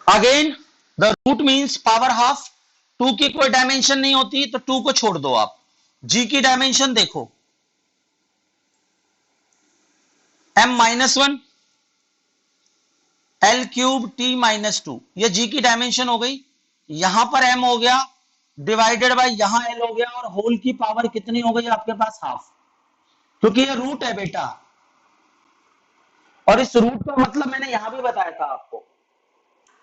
again the root means power half. Two की कोई dimension नहीं होती तो to को छोड़ दो आप। जी की डायमेंशन देखो, M minus one L cube T minus two, ये जी की डायमेंशन हो गई। यहां पर एम हो गया डिवाइडेड बाय यहां एल हो गया, और होल की पावर कितनी हो गई आपके पास, हाफ, क्योंकि ये रूट है बेटा। और इस रूट का मतलब मैंने यहां भी बताया था आपको,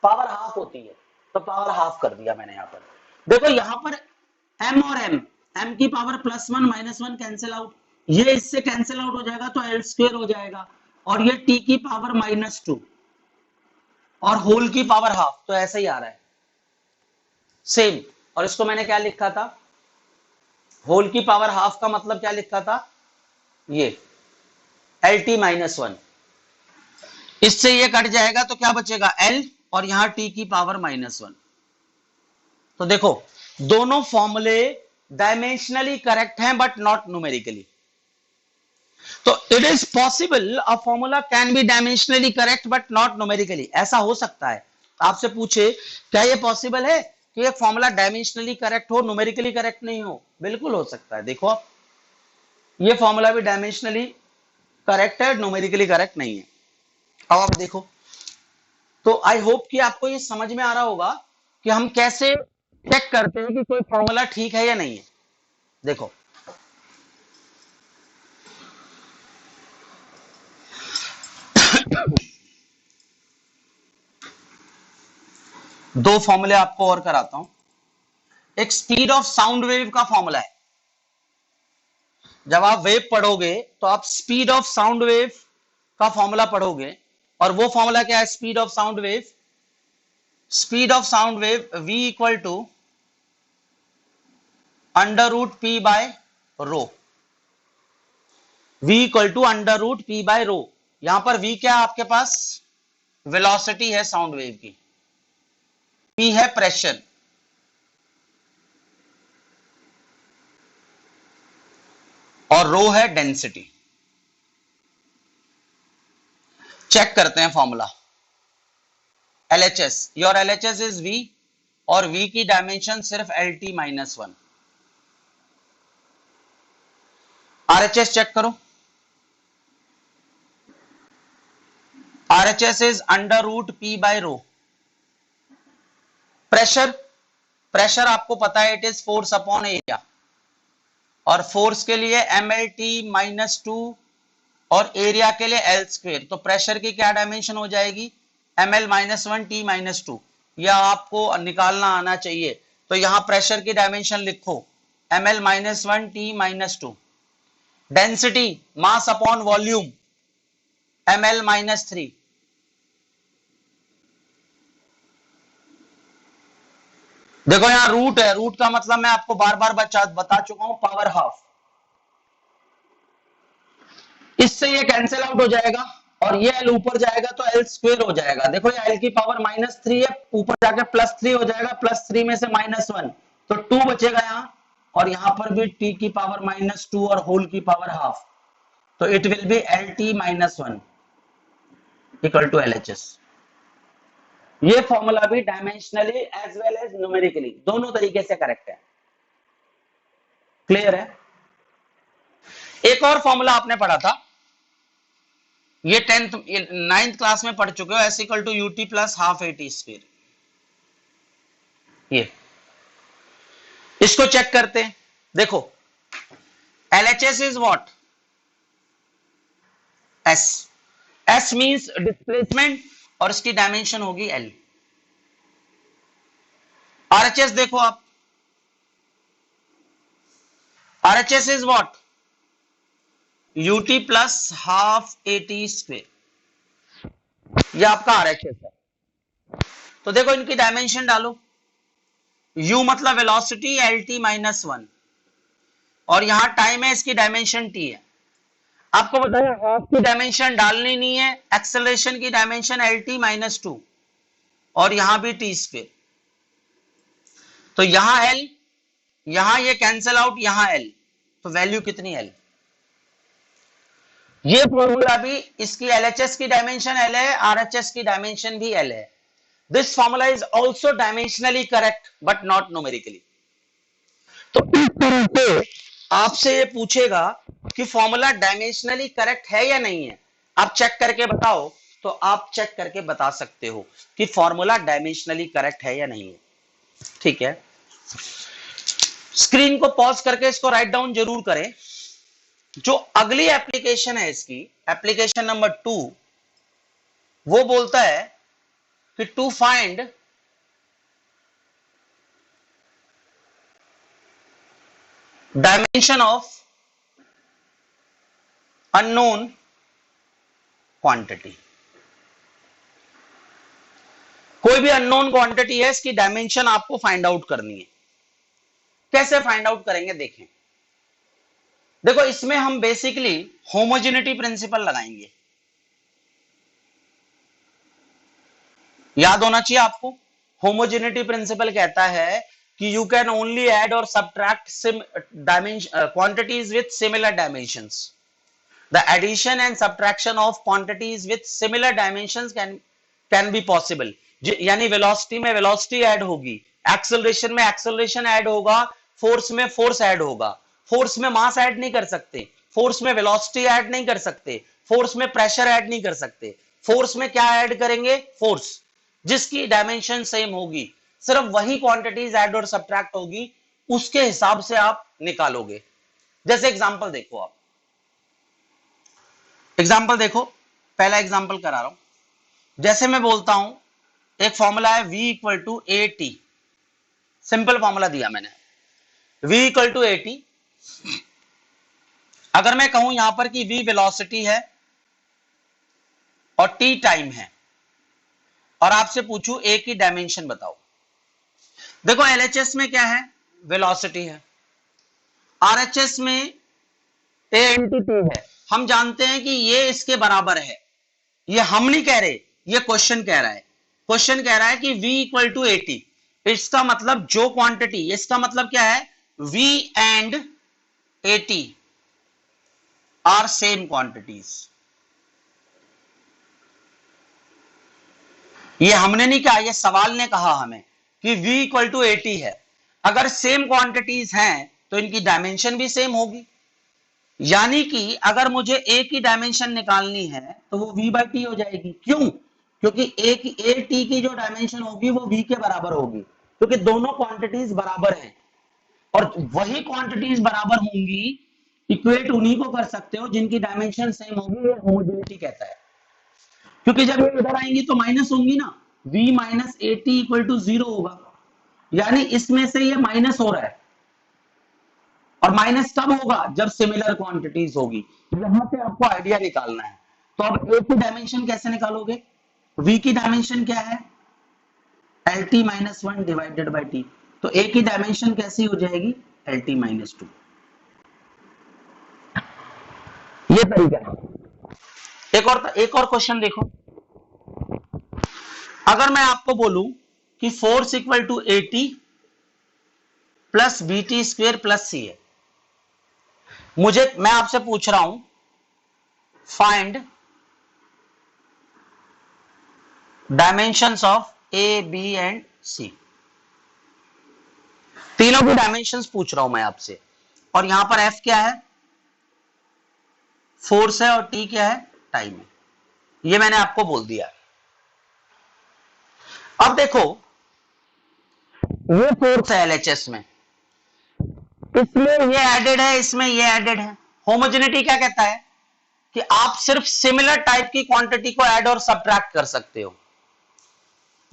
पावर हाफ होती है, तो पावर हाफ कर दिया मैंने यहां पर। देखो यहां पर एम और एम की power plus one minus one cancel out, ये इससे कैंसिल आउट हो जाएगा तो एल स्क्वेयर हो जाएगा, और ये टी की पावर माइनस टू और होल की पावर हाफ, तो ऐसा ही आ रहा है सेम। और इसको मैंने क्या लिखा था, होल की पावर हाफ का मतलब क्या लिखा था, ये एल टी माइनस वन। इससे ये कट जाएगा तो क्या बचेगा, एल और यहां टी की पावर माइनस वन। तो देखो दोनों फॉर्मूले डायमेंशनली करेक्ट हैं बट नॉट न्यूमेरिकली। तो it is possible a formula can be dimensionally correct but not numerically, ऐसा हो सकता है। आपसे पूछे क्या ये पॉसिबल है कि एक फॉर्मूला डायमेंशनली करेक्ट हो न्यूमेरिकली करेक्ट नहीं हो, बिल्कुल हो सकता है। देखो ये फॉर्मूला भी डायमेंशनली करेक्ट है, न्यूमेरिकली करेक्ट नहीं है। अब आप देखो, तो आई होप कि आपको ये समझ में आ रहा होगा कि हम कैसे चेक करते हैं कि कोई फॉर्मूला ठीक है या नहीं है। देखो दो फॉर्मूले आपको और कराता हूं। एक स्पीड ऑफ साउंड वेव का फॉर्मूला है। जब आप वेव पढ़ोगे तो आप स्पीड ऑफ साउंड वेव का फॉर्मूला पढ़ोगे, और वो फॉर्मूला क्या है, speed of sound wave, speed of sound wave v equal to under root P by rho. v equal to under root P by rho. यहां पर v क्या है आपके पास, वेलोसिटी है साउंड वेव की, p है प्रेशर, और रो है डेंसिटी। चेक करते हैं formula. LHS, your LHS is V, और V की डायमेंशन सिर्फ LT minus one. RHS check करो, RHS is under root P by rho. Pressure, pressure आपको पता है it is force upon area, और फोर्स के लिए MLT माइनस टू और एरिया के लिए L स्क्वेयर। तो प्रेशर की क्या डायमेंशन हो जाएगी, ML minus one T minus to, यह आपको निकालना आना चाहिए। तो यहां प्रेशर की डायमेंशन लिखो, ML minus one T minus to. Density mass upon volume, ML minus three. देखो यहां रूट है, रूट का मतलब मैं आपको बार बार बता चुका हूं, पावर हाफ। इससे ये कैंसिल आउट हो जाएगा, और ये एल ऊपर जाएगा तो एल स्क्वेयर हो जाएगा। देखो ये एल की पावर माइनस थ्री है, ऊपर जाके प्लस थ्री हो जाएगा, प्लस थ्री में से माइनस वन, तो टू बचेगा यहां, और यहां पर भी टी की पावर माइनस टू और होल की पावर हाफ, तो it will be L T minus one equal to L H S. ये फॉर्मूला भी dimensionally as well as numerically दोनों तरीके से करेक्ट है। क्लियर है? एक और फॉर्मूला आपने पढ़ा था, ये टेंथ नाइन्थ क्लास में पढ़ चुके हो, S equal to UT plus half AT square. ये इसको चेक करते हैं। देखो LHS is what, S, S means displacement, और इसकी डायमेंशन होगी L। RHS देखो आप, RHS is what, UT plus half AT square, ये आपका आरएचएस है। तो देखो इनकी डायमेंशन डालो, u मतलब velocity, L T minus one, और यहां टाइम है, इसकी डायमेंशन टी है। आपको बताया हाफ की डायमेंशन डालनी नहीं है, एक्सेलरेशन की dimension L T minus two, और यहां भी टी स्क्वेयर। तो यहां एल, यहां ये कैंसल आउट, यहां एल, तो वैल्यू कितनी एल। ये फॉर्मूला भी, इसकी एलएचएस की डायमेंशन एल है, आरएचएस की डायमेंशन भी एल है। This formula is also dimensionally correct but not numerically. तो इस तरह से आपसे ये पूछेगा कि फॉर्मूला डायमेंशनली करेक्ट है या नहीं है, आप चेक करके बताओ। तो आप चेक करके बता सकते हो कि फॉर्मूला डायमेंशनली करेक्ट है या नहीं है। ठीक है, स्क्रीन को पॉज करके इसको राइट डाउन जरूर करें। जो अगली एप्लीकेशन है इसकी, एप्लीकेशन नंबर 2, वो बोलता है कि to find dimension of unknown quantity. कोई भी अननोन क्वांटिटी है, इसकी डायमेंशन आपको फाइंड आउट करनी है। कैसे फाइंड आउट करेंगे देखें। देखो इसमें हम बेसिकली होमोजेनिटी प्रिंसिपल लगाएंगे, याद होना चाहिए आपको। होमोजेनिटी प्रिंसिपल कहता है कि यू कैन ओनली ऐड और subtract dimension quantities with similar dimensions. The addition and subtraction of quantities with similar dimensions can be possible. यानी वेलोसिटी में वेलोसिटी ऐड होगी, एक्सेलरेशन में एक्सेलरेशन ऐड होगा, फोर्स में फोर्स ऐड होगा। Force में mass add नहीं कर सकते, फोर्स में वेलोसिटी ऐड नहीं कर सकते, फोर्स में प्रेशर ऐड नहीं कर सकते। फोर्स में क्या ऐड करेंगे, फोर्स, जिसकी डायमेंशन सेम होगी, सिर्फ वही क्वांटिटीज ऐड और सब्ट्रैक्ट होगी, उसके हिसाब से आप निकालोगे। जैसे एग्जांपल देखो, आप एग्जांपल देखो, पहला एग्जांपल करा रहा हूं। जैसे मैं बोलता हूं, एक फॉर्मूला है v equal to A T, simple formula दिया मैंने, v equal to A T. अगर मैं कहूं यहां पर कि v वेलोसिटी है और t टाइम है, और आपसे पूछूं a की डायमेंशन बताओ। देखो एलएचएस में क्या है, वेलोसिटी है, आरएचएस में a इंटू टी है। हम जानते हैं कि ये इसके बराबर है, ये हम नहीं कह रहे, ये क्वेश्चन कह रहा है। क्वेश्चन कह रहा है कि v इक्वल टू 80, इसका मतलब जो क्वांटिटी, इसका मतलब क्या है, v and 80 are same quantities. ये हमने नहीं कहा, ये सवाल ने कहा हमें कि v इक्वल टू 80 है। अगर सेम क्वांटिटीज हैं तो इनकी डायमेंशन भी सेम होगी। यानी कि अगर मुझे a की डायमेंशन निकालनी है तो वो v बाई टी हो जाएगी। क्यों? क्योंकि a t की जो डायमेंशन होगी वो v के बराबर होगी, क्योंकि दोनों क्वांटिटीज बराबर हैं। और वही क्वांटिटीज बराबर होंगी, इक्वेट उन्हीं को कर सकते हो जिनकी डायमेंशन सेम होगी, ये होमोजेनिटी कहता है। क्योंकि जब ये इधर आएंगी तो माइनस होंगी ना, v minus A T equal to 0 होगा, यानी इसमें से ये माइनस हो रहा है। और माइनस कब होगा, जब सिमिलर क्वांटिटीज होगी। यहां से आपको आइडिया निकालना है। तो अब a की डायमेंशन कैसे निकालोगे, v की डायमेंशन क्या है, L T minus one divided by T. तो a की डायमेंशन कैसी हो जाएगी, एल टी माइनस टू। ये तरीका है। एक और क्वेश्चन देखो। अगर मैं आपको बोलूं कि force equal to 80 plus B T square plus C है, मैं आपसे पूछ रहा हूं find dimensions of A B and C. तीनों की डायमेंशंस पूछ रहा हूं मैं आपसे, और यहां पर एफ क्या है, फोर्स है, और टी क्या है, टाइम है। ये मैंने आपको बोल दिया। अब देखो ये फोर्स है एलएचएस में, इसमें ये एडेड है, इसमें ये एडेड है। होमोजेनिटी क्या कहता है कि आप सिर्फ सिमिलर टाइप की क्वांटिटी को ऐड और सब्ट्रैक्ट कर सकते हो।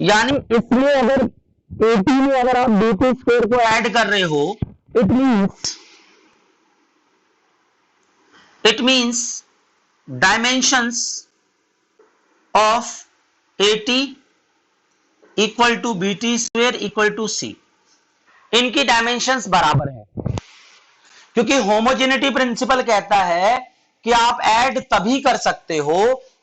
यानी इसमें अगर 80 में अगर आप bt स्क्वायर को ऐड कर रहे हो, it means It means dimensions of AT equal to BT square equal to C. इनकी डायमेंशंस बराबर है, क्योंकि होमोजेनिटी प्रिंसिपल कहता है कि आप ऐड तभी कर सकते हो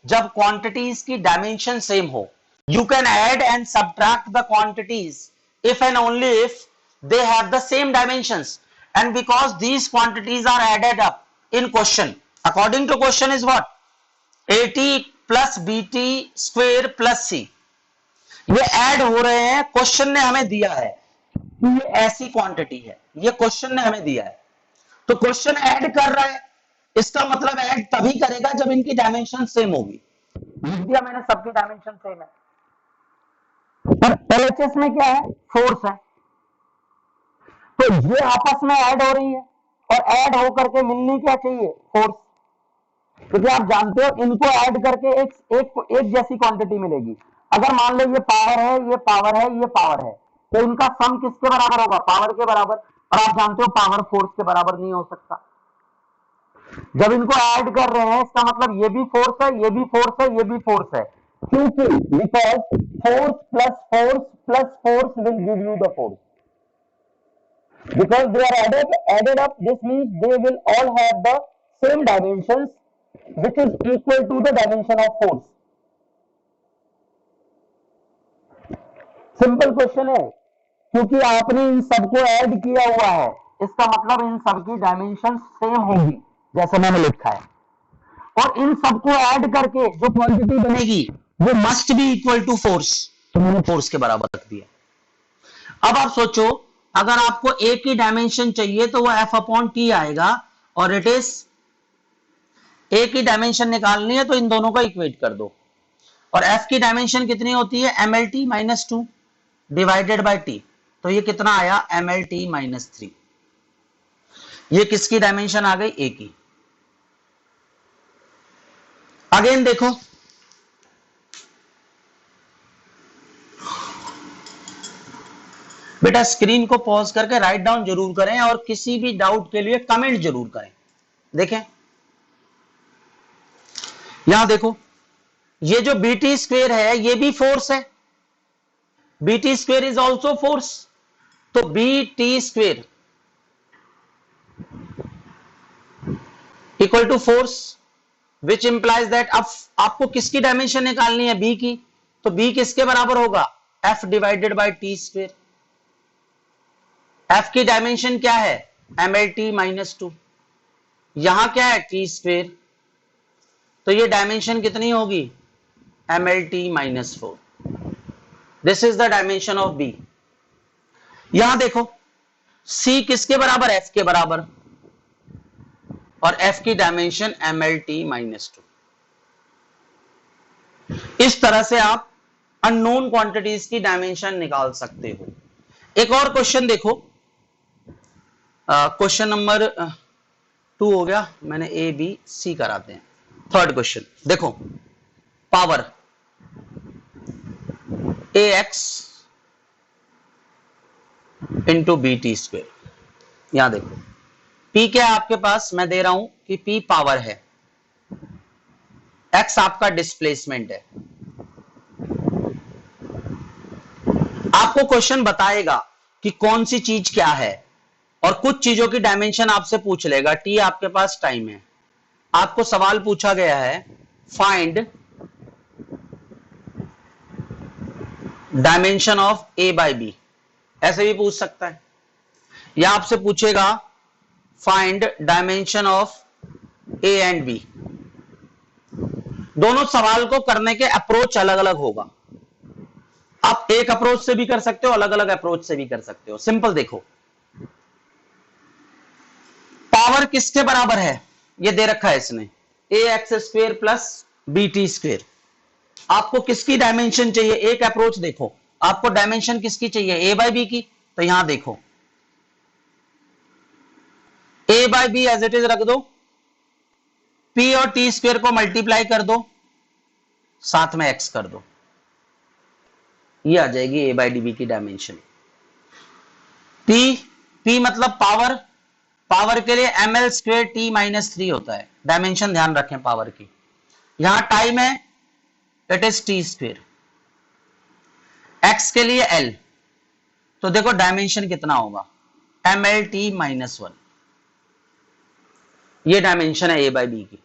जब क्वांटिटीज की डायमेंशन सेम हो. You can add and subtract the quantities if and only if they have the same dimensions, and because these quantities are added up in question, according to question is what AT plus BT square plus C, ये add हो रहे हैं. Question ने हमें दिया है कि ये ऐसी क्वांटिटी है, ये क्वेश्चन ने हमें दिया है, तो क्वेश्चन ऐड कर रहा है, इसका मतलब ऐड तभी करेगा जब इनकी डायमेंशन सेम होगी. लिख दिया मैंने, सबकी डायमेंशन सेम है. पर LHS में क्या है, फोर्स है, तो ये आपस में ऐड हो रही है और ऐड होकर के मिलनी क्या चाहिए, फोर्स. क्योंकि आप जानते हो इनको ऐड करके एक जैसी क्वांटिटी मिलेगी. अगर मान लो ये पावर है, ये पावर है, ये पावर है, तो इनका सम किसके बराबर होगा, पावर के बराबर. और आप जानते हो पावर फोर्स के बराबर नहीं हो सकता. जब इनको ऐड कर रहे हैं इसका मतलब ये भी फोर्स है, ये भी फोर्स है, ये भी फोर्स है, क्योंकि because force plus force plus force will give you the force. Because they are added up, this means they will all have the same dimensions, which is equal to the dimension of force. Simple question है, क्योंकि आपने इन सबको add किया हुआ है, इसका मतलब इन सबकी डायमेंशन सेम होगी जैसे मैंने लिखा है, और इन सबको ऐड करके जो क्वांटिटी बनेगी वो must be equal to force, तो मैंने फोर्स के बराबर रख दिया. अब आप सोचो, अगर आपको ए की डायमेंशन चाहिए तो वो एफ अपॉन टी आएगा, और इट इज ए की डायमेंशन निकालनी है तो इन दोनों का इक्वेट कर दो, और एफ की डायमेंशन कितनी होती है, M L T minus two divided by T, तो ये कितना आया, M L T minus three. ये किसकी डायमेंशन आ गई, ए की. अगेन देखो, बेटा स्क्रीन को पॉज करके राइट डाउन जरूर करें, और किसी भी डाउट के लिए कमेंट जरूर करें. देखें यहां देखो, ये जो बीटी स्क्वेयर है ये भी फोर्स है, BT square is also force, तो BT square equal to force, which implies that अब आपको किसकी डायमेंशन निकालनी है, बी की, तो बी किसके बराबर होगा, F divided by T square. F की डायमेंशन क्या है, M L T minus two, यहां क्या है, टी स्क्वेयर, तो ये डायमेंशन कितनी होगी, M L T minus four. This is the dimension of B. यहां देखो सी किसके बराबर, एफ के बराबर, और एफ की dimension M L T minus two. इस तरह से आप अननोन क्वांटिटीज की डायमेंशन निकाल सकते हो. एक और क्वेश्चन देखो, क्वेश्चन नंबर 2 हो गया, मैंने ए बी सी कराते हैं. थर्ड क्वेश्चन देखो, power A X into B T square. यहां देखो P क्या है आपके पास, मैं दे रहा हूं कि P पावर है, X आपका डिस्प्लेसमेंट है. आपको क्वेश्चन बताएगा कि कौन सी चीज क्या है, और कुछ चीजों की डायमेंशन आपसे पूछ लेगा. T आपके पास टाइम है, आपको सवाल पूछा गया है find dimension of A by B, ऐसे भी पूछ सकता है, या आपसे पूछेगा find dimension of A and B. दोनों सवाल को करने के अप्रोच अलग अलग होगा. आप एक अप्रोच से भी कर सकते हो, अलग अलग अप्रोच से भी कर सकते हो. सिंपल देखो, पावर किसके बराबर है, ये दे रखा है इसने, A X square plus B T square. आपको किसकी डायमेंशन चाहिए, एक अप्रोच देखो, आपको डायमेंशन किसकी चाहिए, ए बाई बी की, तो यहां देखो A by B as it is रख दो, पी और टी स्क्वेयर को मल्टीप्लाई कर दो, साथ में एक्स कर दो, ये आ जाएगी ए बाई डी बी की डायमेंशन. पी मतलब पावर, पावर के लिए ml स्क्वेयर t माइनस 3 होता है, डायमेंशन ध्यान रखें पावर की। यहां टाइम है, it is t square. x के लिए l, तो देखो डायमेंशन कितना होगा, ml t माइनस 1। ये डायमेंशन है a बाई बी की।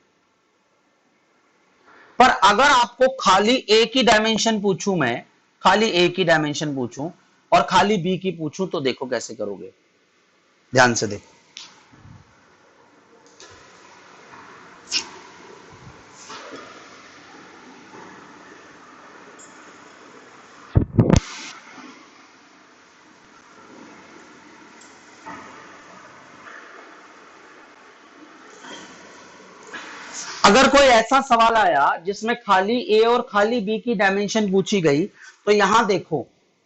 पर अगर आपको खाली a की डायमेंशन पूछूं, मैं खाली a की डायमेंशन पूछूं और खाली b की पूछूं, तो देखो कैसे करोगे, ध्यान से देखो। अगर कोई ऐसा सवाल आया जिसमें खाली a और खाली b की डायमेंशन पूछी गई, तो यहां देखो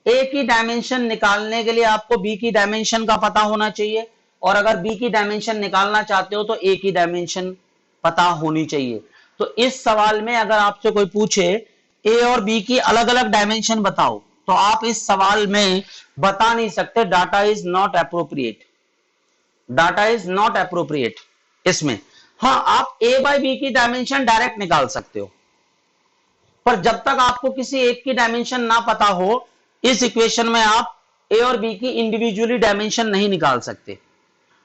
a की डायमेंशन निकालने के लिए आपको b की डायमेंशन का पता होना चाहिए, और अगर b की डायमेंशन निकालना चाहते हो तो a की डायमेंशन पता होनी चाहिए। तो इस सवाल में अगर आपसे कोई पूछे a और b की अलग अलग डायमेंशन बताओ, तो आप इस सवाल में बता नहीं सकते, data is not appropriate, data is not appropriate इसमें। हाँ, आप a बाई बी की डायमेंशन डायरेक्ट निकाल सकते हो, पर जब तक आपको किसी एक की डायमेंशन ना पता हो, इस इक्वेशन में आप a और b की इंडिविजुअली डायमेंशन नहीं निकाल सकते।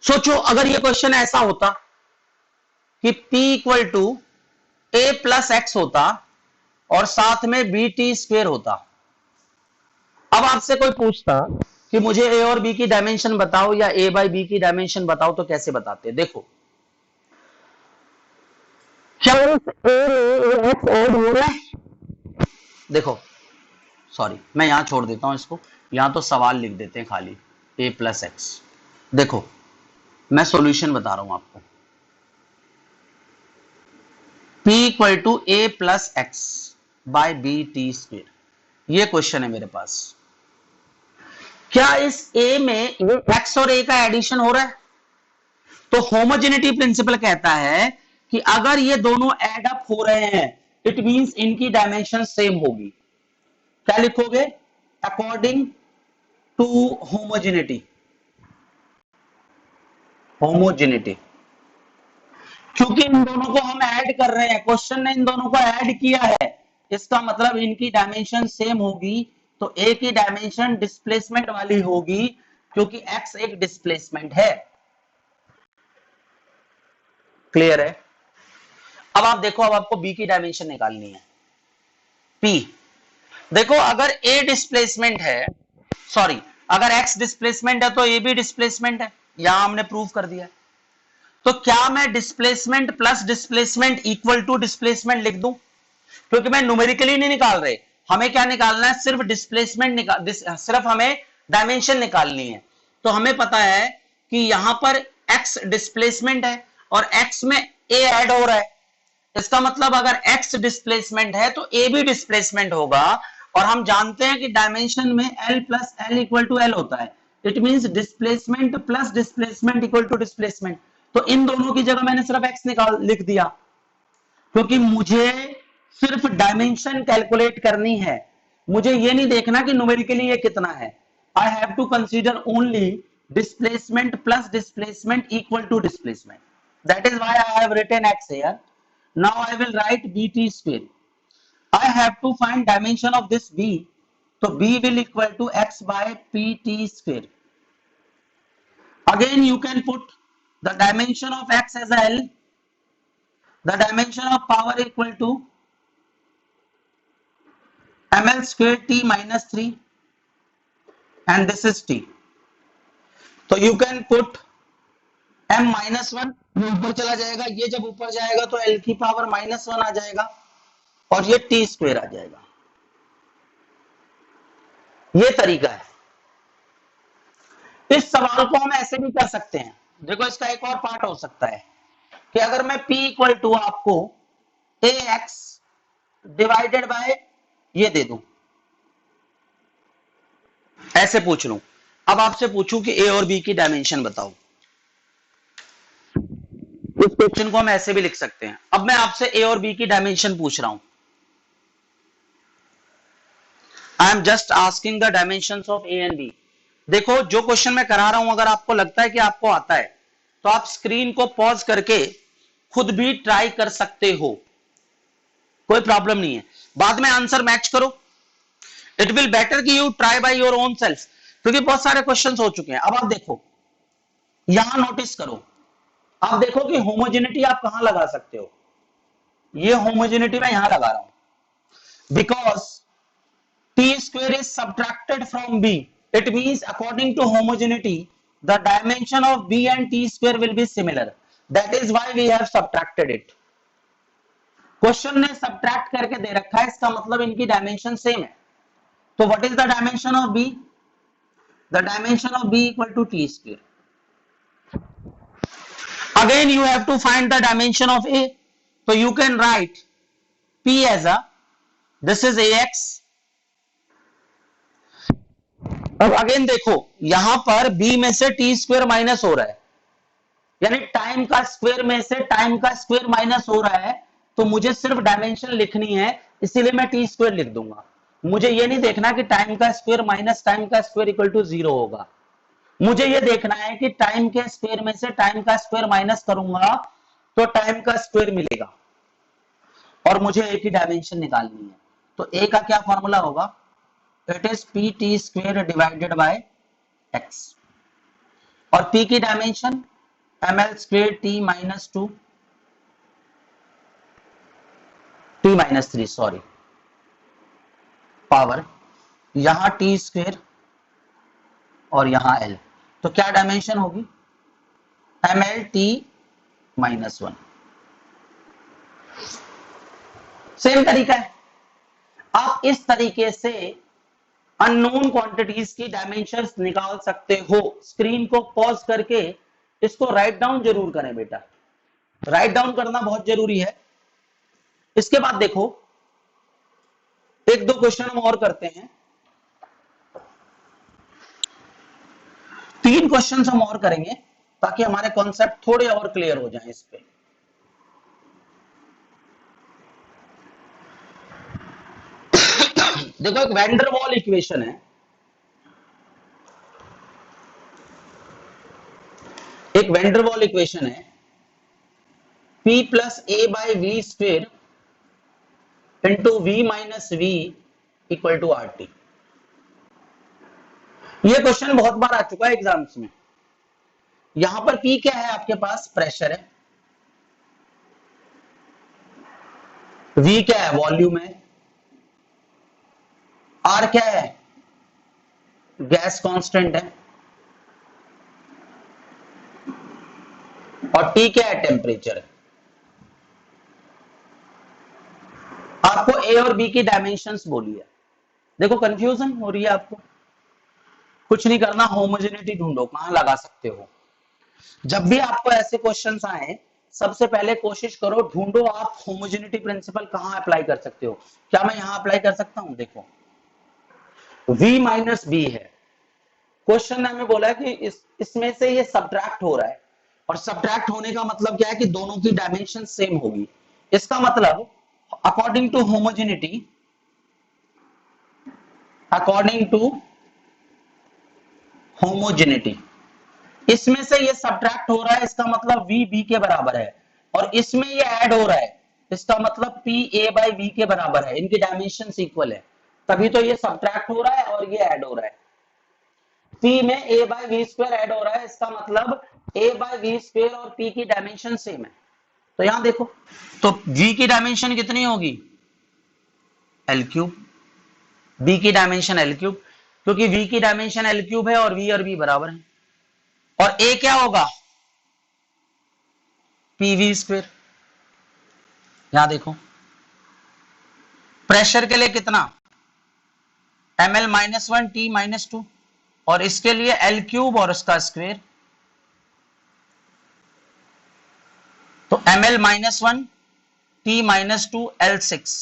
सोचो अगर ये क्वेश्चन ऐसा होता कि p equal to a plus X होता और साथ में बी टी स्क्वेयर होता। अब आपसे कोई पूछता कि मुझे a और b की डायमेंशन बताओ या a बाई बी की डायमेंशन बताओ, तो कैसे बताते? देखो, क्या एक्स ऐड हो रहा है? देखो, सॉरी मैं यहां छोड़ देता हूं इसको, यहां तो सवाल लिख देते हैं खाली a प्लस एक्स। देखो मैं सॉल्यूशन बता रहा हूं आपको, p equal to A plus X by B T square, ये क्वेश्चन है मेरे पास। क्या इस a में x और a का एडिशन हो रहा है? तो होमोजेनिटी प्रिंसिपल कहता है कि अगर ये दोनों एड अप हो रहे हैं, इट मींस इनकी डायमेंशन सेम होगी। क्या लिखोगे? अकॉर्डिंग टू होमोजेनिटी, होमोजेनिटी, क्योंकि इन दोनों को हम ऐड कर रहे हैं, क्वेश्चन ने इन दोनों को ऐड किया है, इसका मतलब इनकी डायमेंशन सेम होगी। तो ए की डायमेंशन डिस्प्लेसमेंट वाली होगी, क्योंकि एक्स एक डिस्प्लेसमेंट है। क्लियर है? अब आप देखो, अब आपको बी की डायमेंशन निकालनी है। पी, देखो अगर ए डिस्प्लेसमेंट है, सॉरी अगर एक्स डिस्प्लेसमेंट है तो ए भी डिस्प्लेसमेंट है, यहां हमने प्रूव कर दिया। तो क्या मैं displacement plus displacement equal to displacement लिख दूं? क्योंकि मैं न्यूमेरिकली नहीं निकाल रहे, हमें क्या निकालना है, सिर्फ डिस्प्लेसमेंट सिर्फ हमें डायमेंशन निकालनी है। तो हमें पता है कि यहां पर x डिस्प्लेसमेंट है और x में a ऐड हो रहा है, इसका मतलब अगर x डिस्प्लेसमेंट है तो a भी डिस्प्लेसमेंट होगा, और हम जानते हैं कि डायमेंशन में l plus L equal to L होता है। It means displacement plus displacement equal to displacement. तो इन दोनों की जगह मैंने सिर्फ x निकाल लिख दिया, क्योंकि मुझे सिर्फ डायमेंशन कैलकुलेट करनी है, मुझे ये नहीं देखना कि न्यूमेरिकली ये कितना है। I have to consider only displacement plus displacement equal to displacement. That is why I have written x here. Now I will write bt square. I have to find dimension of this b, so b will equal to x by pt square. Again you can put the dimension of x as l, the dimension of power equal to ml square t minus 3, and this is t. So you can put m minus 1, ये ऊपर चला जाएगा, ये जब ऊपर जाएगा तो l की पावर माइनस 1 आ जाएगा और ये टी स्क्वेयर आ जाएगा। ये तरीका है। इस सवाल को हम ऐसे भी कर सकते हैं, देखो इसका एक और पार्ट हो सकता है कि अगर मैं p इक्वल टू आपको ax डिवाइडेड बाय ये दे दूं, ऐसे पूछ लूं, अब आपसे पूछूं कि a और b की डायमेंशन बताओ, इस क्वेश्चन को हम ऐसे भी लिख सकते हैं। अब मैं आपसे a और b की डायमेंशन पूछ रहा हूं, I am just asking the dimensions of A and B. देखो जो क्वेश्चन मैं करा रहा हूं, अगर आपको लगता है कि आपको आता है, तो आप स्क्रीन को पॉज करके खुद भी ट्राई कर सकते हो, कोई प्रॉब्लम नहीं है। बाद में आंसर मैच करो। इट विल बेटर कि you try by your own self, क्योंकि बहुत सारे क्वेश्चंस हो चुके हैं। अब आप देखो, यहां नोटिस करो, आप देखो कि होमोजेनिटी आप कहां लगा सकते हो। ये होमोजेनिटी मैं यहां लगा रहा हूं, because T square is subtracted from B, it means according to homogeneity the dimension of B and T square will be similar, that is why we have subtracted it. Question ने subtract करके दे रखा है, इसका मतलब इनकी dimension same है। तो what is the dimension of B? The dimension of B equal to T square. Again you have to find the dimension of A, so you can write P as a, this is AX। अब again देखो, यहां पर B में से T square minus हो रहा है, यानी टाइम का स्क्वेयर में से टाइम का स्क्वेयर माइनस हो रहा है, तो मुझे सिर्फ डायमेंशन लिखनी है, इसीलिए मैं टी स्क्वेयर लिख दूंगा। मुझे ये नहीं देखना कि टाइम का स्क्वेयर माइनस टाइम का स्क्वेयर इक्वल टू 0 होगा। मुझे ये देखना है कि टाइम के स्क्वायर में से टाइम का स्क्वायर माइनस करूंगा तो टाइम का स्क्वायर मिलेगा, और मुझे ए की डायमेंशन निकालनी है। तो ए का क्या फॉर्मूला होगा? It is P T square divided by X, और पी की dimension M L square T minus 2 T minus 3 sorry, power यहां टी स्क्वेयर और यहां एल, तो क्या डायमेंशन होगी? M L T minus 1। Same तरीका है, आप इस तरीके से अननोन क्वांटिटीज की डायमेंशंस निकाल सकते हो। स्क्रीन को पॉज करके इसको राइट डाउन जरूर करें बेटा, राइट डाउन करना बहुत जरूरी है। इसके बाद देखो, एक दो क्वेश्चन हम और करते हैं, 3 क्वेश्चन हम और करेंगे ताकि हमारे कॉन्सेप्ट थोड़े और क्लियर हो जाएं इस पे। देखो, एक वैंडरवॉल इक्वेशन है, एक वैंडरवॉल इक्वेशन है, P plus A by V square into V minus V equal to R T. ये क्वेश्चन बहुत बार आ चुका है एग्जाम्स में। यहां पर P क्या है आपके पास? प्रेशर है। V क्या है? वॉल्यूम है। R क्या है? गैस कांस्टेंट है। और T क्या है? टेम्परेचर है। आपको A और B की डायमेंशंस बोली है। देखो, कंफ्यूजन हो रही है आपको? कुछ नहीं करना, होमोजेनिटी ढूंढो कहां लगा सकते हो। जब भी आपको ऐसे क्वेश्चंस आए, सबसे पहले कोशिश करो ढूंढो आप होमोजेनिटी प्रिंसिपल कहां अप्लाई कर सकते हो। क्या मैं यहां अप्लाई कर सकता हूं? देखो, V माइनस बी है, क्वेश्चन ने हमें बोला है कि इसमें से ये सब्ट्रैक्ट हो रहा है, और सब्ट्रैक्ट होने का मतलब क्या है कि दोनों की डायमेंशन सेम होगी। इसका मतलब according to homogeneity, according to homogeneity, इसमें से ये सब्ट्रैक्ट हो रहा है, इसका मतलब V B के बराबर है, और इसमें ये ऐड हो रहा है, इसका मतलब P A बाई V के बराबर है। इनकी डायमेंशन इक्वल है, तभी तो ये सब्ट्रैक्ट हो रहा है और ये ऐड हो रहा है। P में A by V square add हो रहा है, इसका मतलब A बाई वी स्क्वायर और P की डायमेंशन सेम है। तो यहां देखो, तो V की डायमेंशन कितनी होगी? L cube. B की डायमेंशन L क्यूब, क्योंकि V की डायमेंशन L क्यूब है और V और B बराबर है। और A क्या होगा? PV square. यहां देखो, प्रेशर के लिए कितना? ml माइनस 1 T माइनस 2, और इसके लिए L क्यूब और उसका स्क्वायर, तो ml minus 1 T minus 2 L6,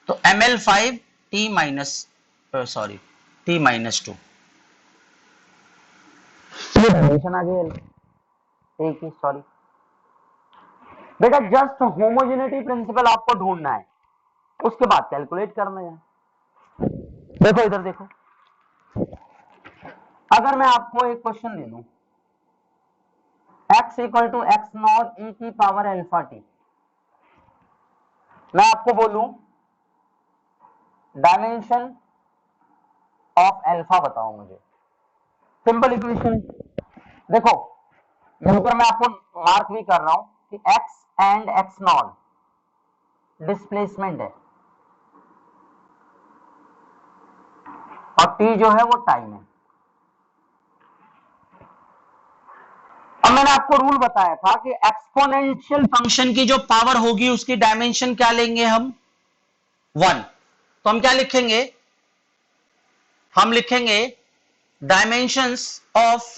तो ml 5 T minus sorry T minus 2। ये डायमेंशन आ गई एक ही, सॉरी बेटा, जस्ट होमोजेनिटी प्रिंसिपल आपको ढूंढना है, उसके बाद कैलकुलेट करना है। देखो इधर देखो, अगर मैं आपको एक क्वेश्चन दे दूं, x equal to X naught E की पावर अल्फा टी। मैं आपको बोलूं डायमेंशन ऑफ अल्फा बताओ मुझे। सिंपल इक्वेशन देखो, यहां पर मैं आपको मार्क भी कर रहा हूं कि x and x not displacement है और t जो है वो टाइम है। अब मैंने आपको रूल बताया था कि एक्सपोनेंशियल फंक्शन की जो पावर होगी उसकी डायमेंशन क्या लेंगे हम, 1। तो हम क्या लिखेंगे, हम लिखेंगे dimensions of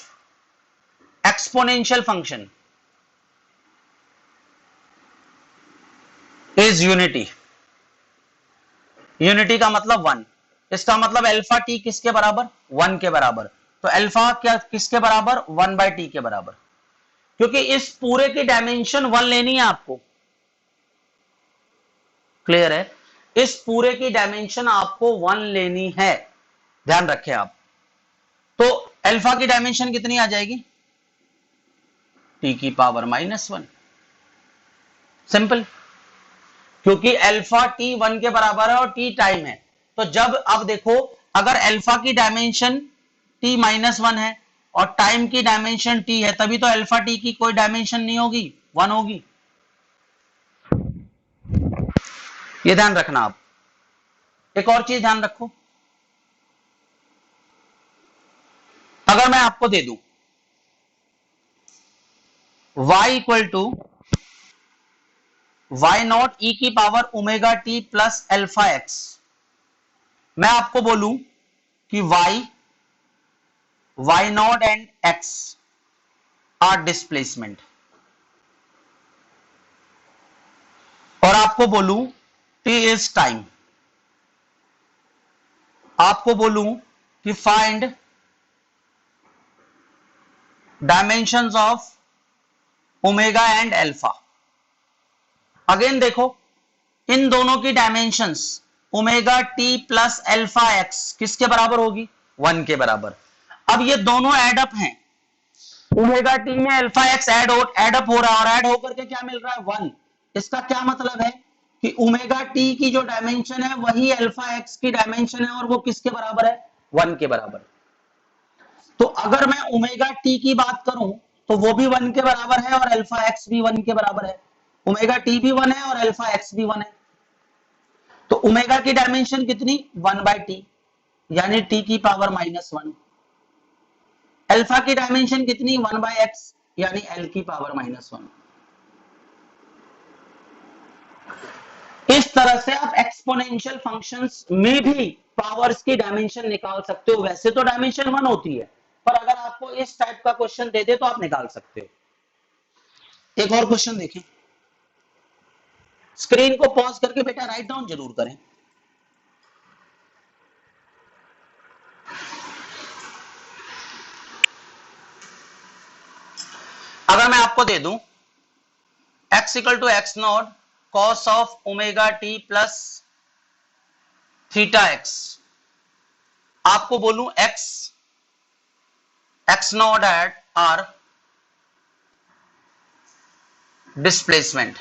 exponential function is unity. Unity का मतलब 1, इसका मतलब अल्फा टी किसके बराबर, 1 के बराबर। तो अल्फा क्या किसके बराबर, 1/t के बराबर, क्योंकि इस पूरे की डायमेंशन 1 लेनी है आपको। क्लियर है, इस पूरे की डायमेंशन आपको 1 लेनी है, ध्यान रखें आप। तो अल्फा की डायमेंशन कितनी आ जाएगी, t की पावर -1। सिंपल, क्योंकि अल्फा टी 1 के बराबर है और t टाइम है। तो जब अब देखो, अगर अल्फा की डायमेंशन t -1 है और टाइम की डायमेंशन t है, तभी तो अल्फा टी की कोई डायमेंशन नहीं होगी, 1 होगी। ये ध्यान रखना आप। एक और चीज ध्यान रखो, अगर मैं आपको दे दूं y equal to Y naught E की power omega T plus alpha X, मैं आपको बोलूं कि y naught and x are displacement, और आपको बोलूं t इज टाइम, आपको बोलूं कि find dimensions of omega and alpha. Again देखो, इन दोनों की dimensions omega T plus alpha X किसके बराबर होगी, 1 के बराबर। अब ये दोनों एडअप हैं, ओमेगा टी में अल्फा एक्स एडअप हो रहा है और ऐड होकर के क्या मिल रहा है, 1। इसका क्या मतलब है कि ओमेगा टी की जो डायमेंशन है वही अल्फा एक्स की डायमेंशन है और वो किसके बराबर है, 1 के बराबर। तो अगर मैं ओमेगा टी की बात करूं तो वो भी 1 के बराबर है और अल्फा एक्स भी 1 के बराबर है। ओमेगा टी भी 1 है और अल्फा एक्स भी 1 है। तो ओमेगा की डायमेंशन कितनी, 1/t, यानी t की पावर -1। अल्फा की डायमेंशन कितनी, 1/x, यानी l की पावर -1। इस तरह से आप एक्सपोनेंशियल फंक्शंस में भी पावर्स की डायमेंशन निकाल सकते हो। वैसे तो डायमेंशन 1 होती है, पर अगर आपको इस टाइप का क्वेश्चन दे दे तो आप निकाल सकते हो। एक और क्वेश्चन देखें, स्क्रीन को पॉज करके बेटा राइट डाउन जरूर करें। अगर मैं आपको दे दूं x equal to X naught cos of omega T plus theta X, आपको बोलूं X naught at are displacement,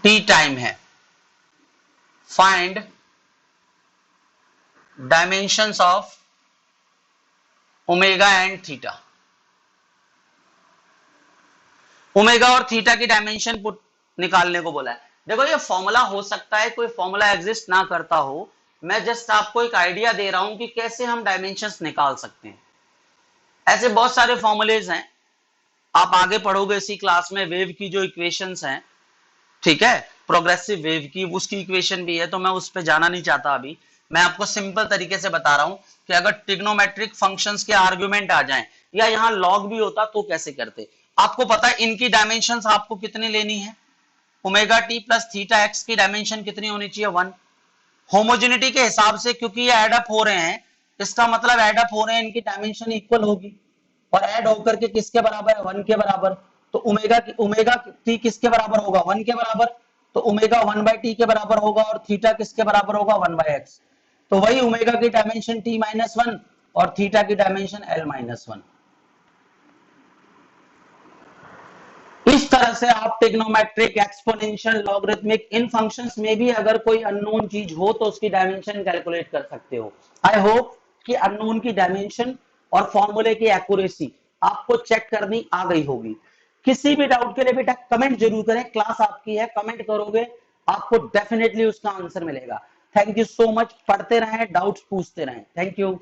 T time है, find dimensions of omega and theta. Omega और थीटा की डायमेंशन पुट निकालने को बोला है। देखो ये फॉर्मूला हो सकता है कोई फॉर्मूला एग्जिस्ट ना करता हो, मैं जस्ट आपको एक आइडिया दे रहा हूं कि कैसे हम डायमेंशंस निकाल सकते हैं। ऐसे बहुत सारे फॉर्मूलेज हैं, आप आगे पढ़ोगे इसी क्लास में। वेव की जो इक्वेशंस हैं, ठीक है, प्रोग्रेसिव वेव की उसकी इक्वेशन भी है, तो मैं उस पर जाना नहीं चाहता अभी। मैं आपको सिंपल तरीके से बता रहा हूं कि अगर ट्रिग्नोमेट्रिक फंक्शंस के आर्गुमेंट आ जाएं या यहां लॉग भी होता तो कैसे करते। आपको पता है इनकी डायमेंशंस आपको कितनी लेनी है, omega T plus theta x की डायमेंशन कितनी होनी चाहिए, 1। होमोजेनिटी के हिसाब से क्योंकि ये एडअप हो रहे हैं, इसका मतलब एडअप हो रहे हैं, इनकी डायमेंशन इक्वल होगी और ऐड होकर के किसके बराबर है, 1 के बराबर। तो ओमेगा टी किसके बराबर होगा, 1 के बराबर। तो ओमेगा 1/t के बराबर होगा और थीटा किसके बराबर होगा, 1/x। तो वही ओमेगा की डायमेंशन t -1 और थीटा की डायमेंशन l -1। तरह से आप ट्रिग्नोमेट्रिक, एक्सपोनेंशियल, लॉगरिथमिक इन फंक्शंस में भी अगर कोई अननोन चीज हो तो उसकी डायमेंशन कैलकुलेट कर सकते हो। आई होप कि अननोन की डायमेंशन और फॉर्मूले की एक्यूरेसी आपको चेक करनी आ गई होगी। किसी भी डाउट के लिए बेटा कमेंट जरूर करें, क्लास आपकी है, कमेंट करोगे आपको डेफिनेटली उसका आंसर मिलेगा। थैंक यू सो मच, पढ़ते रहें, डाउट्स पूछते रहें। Thank you.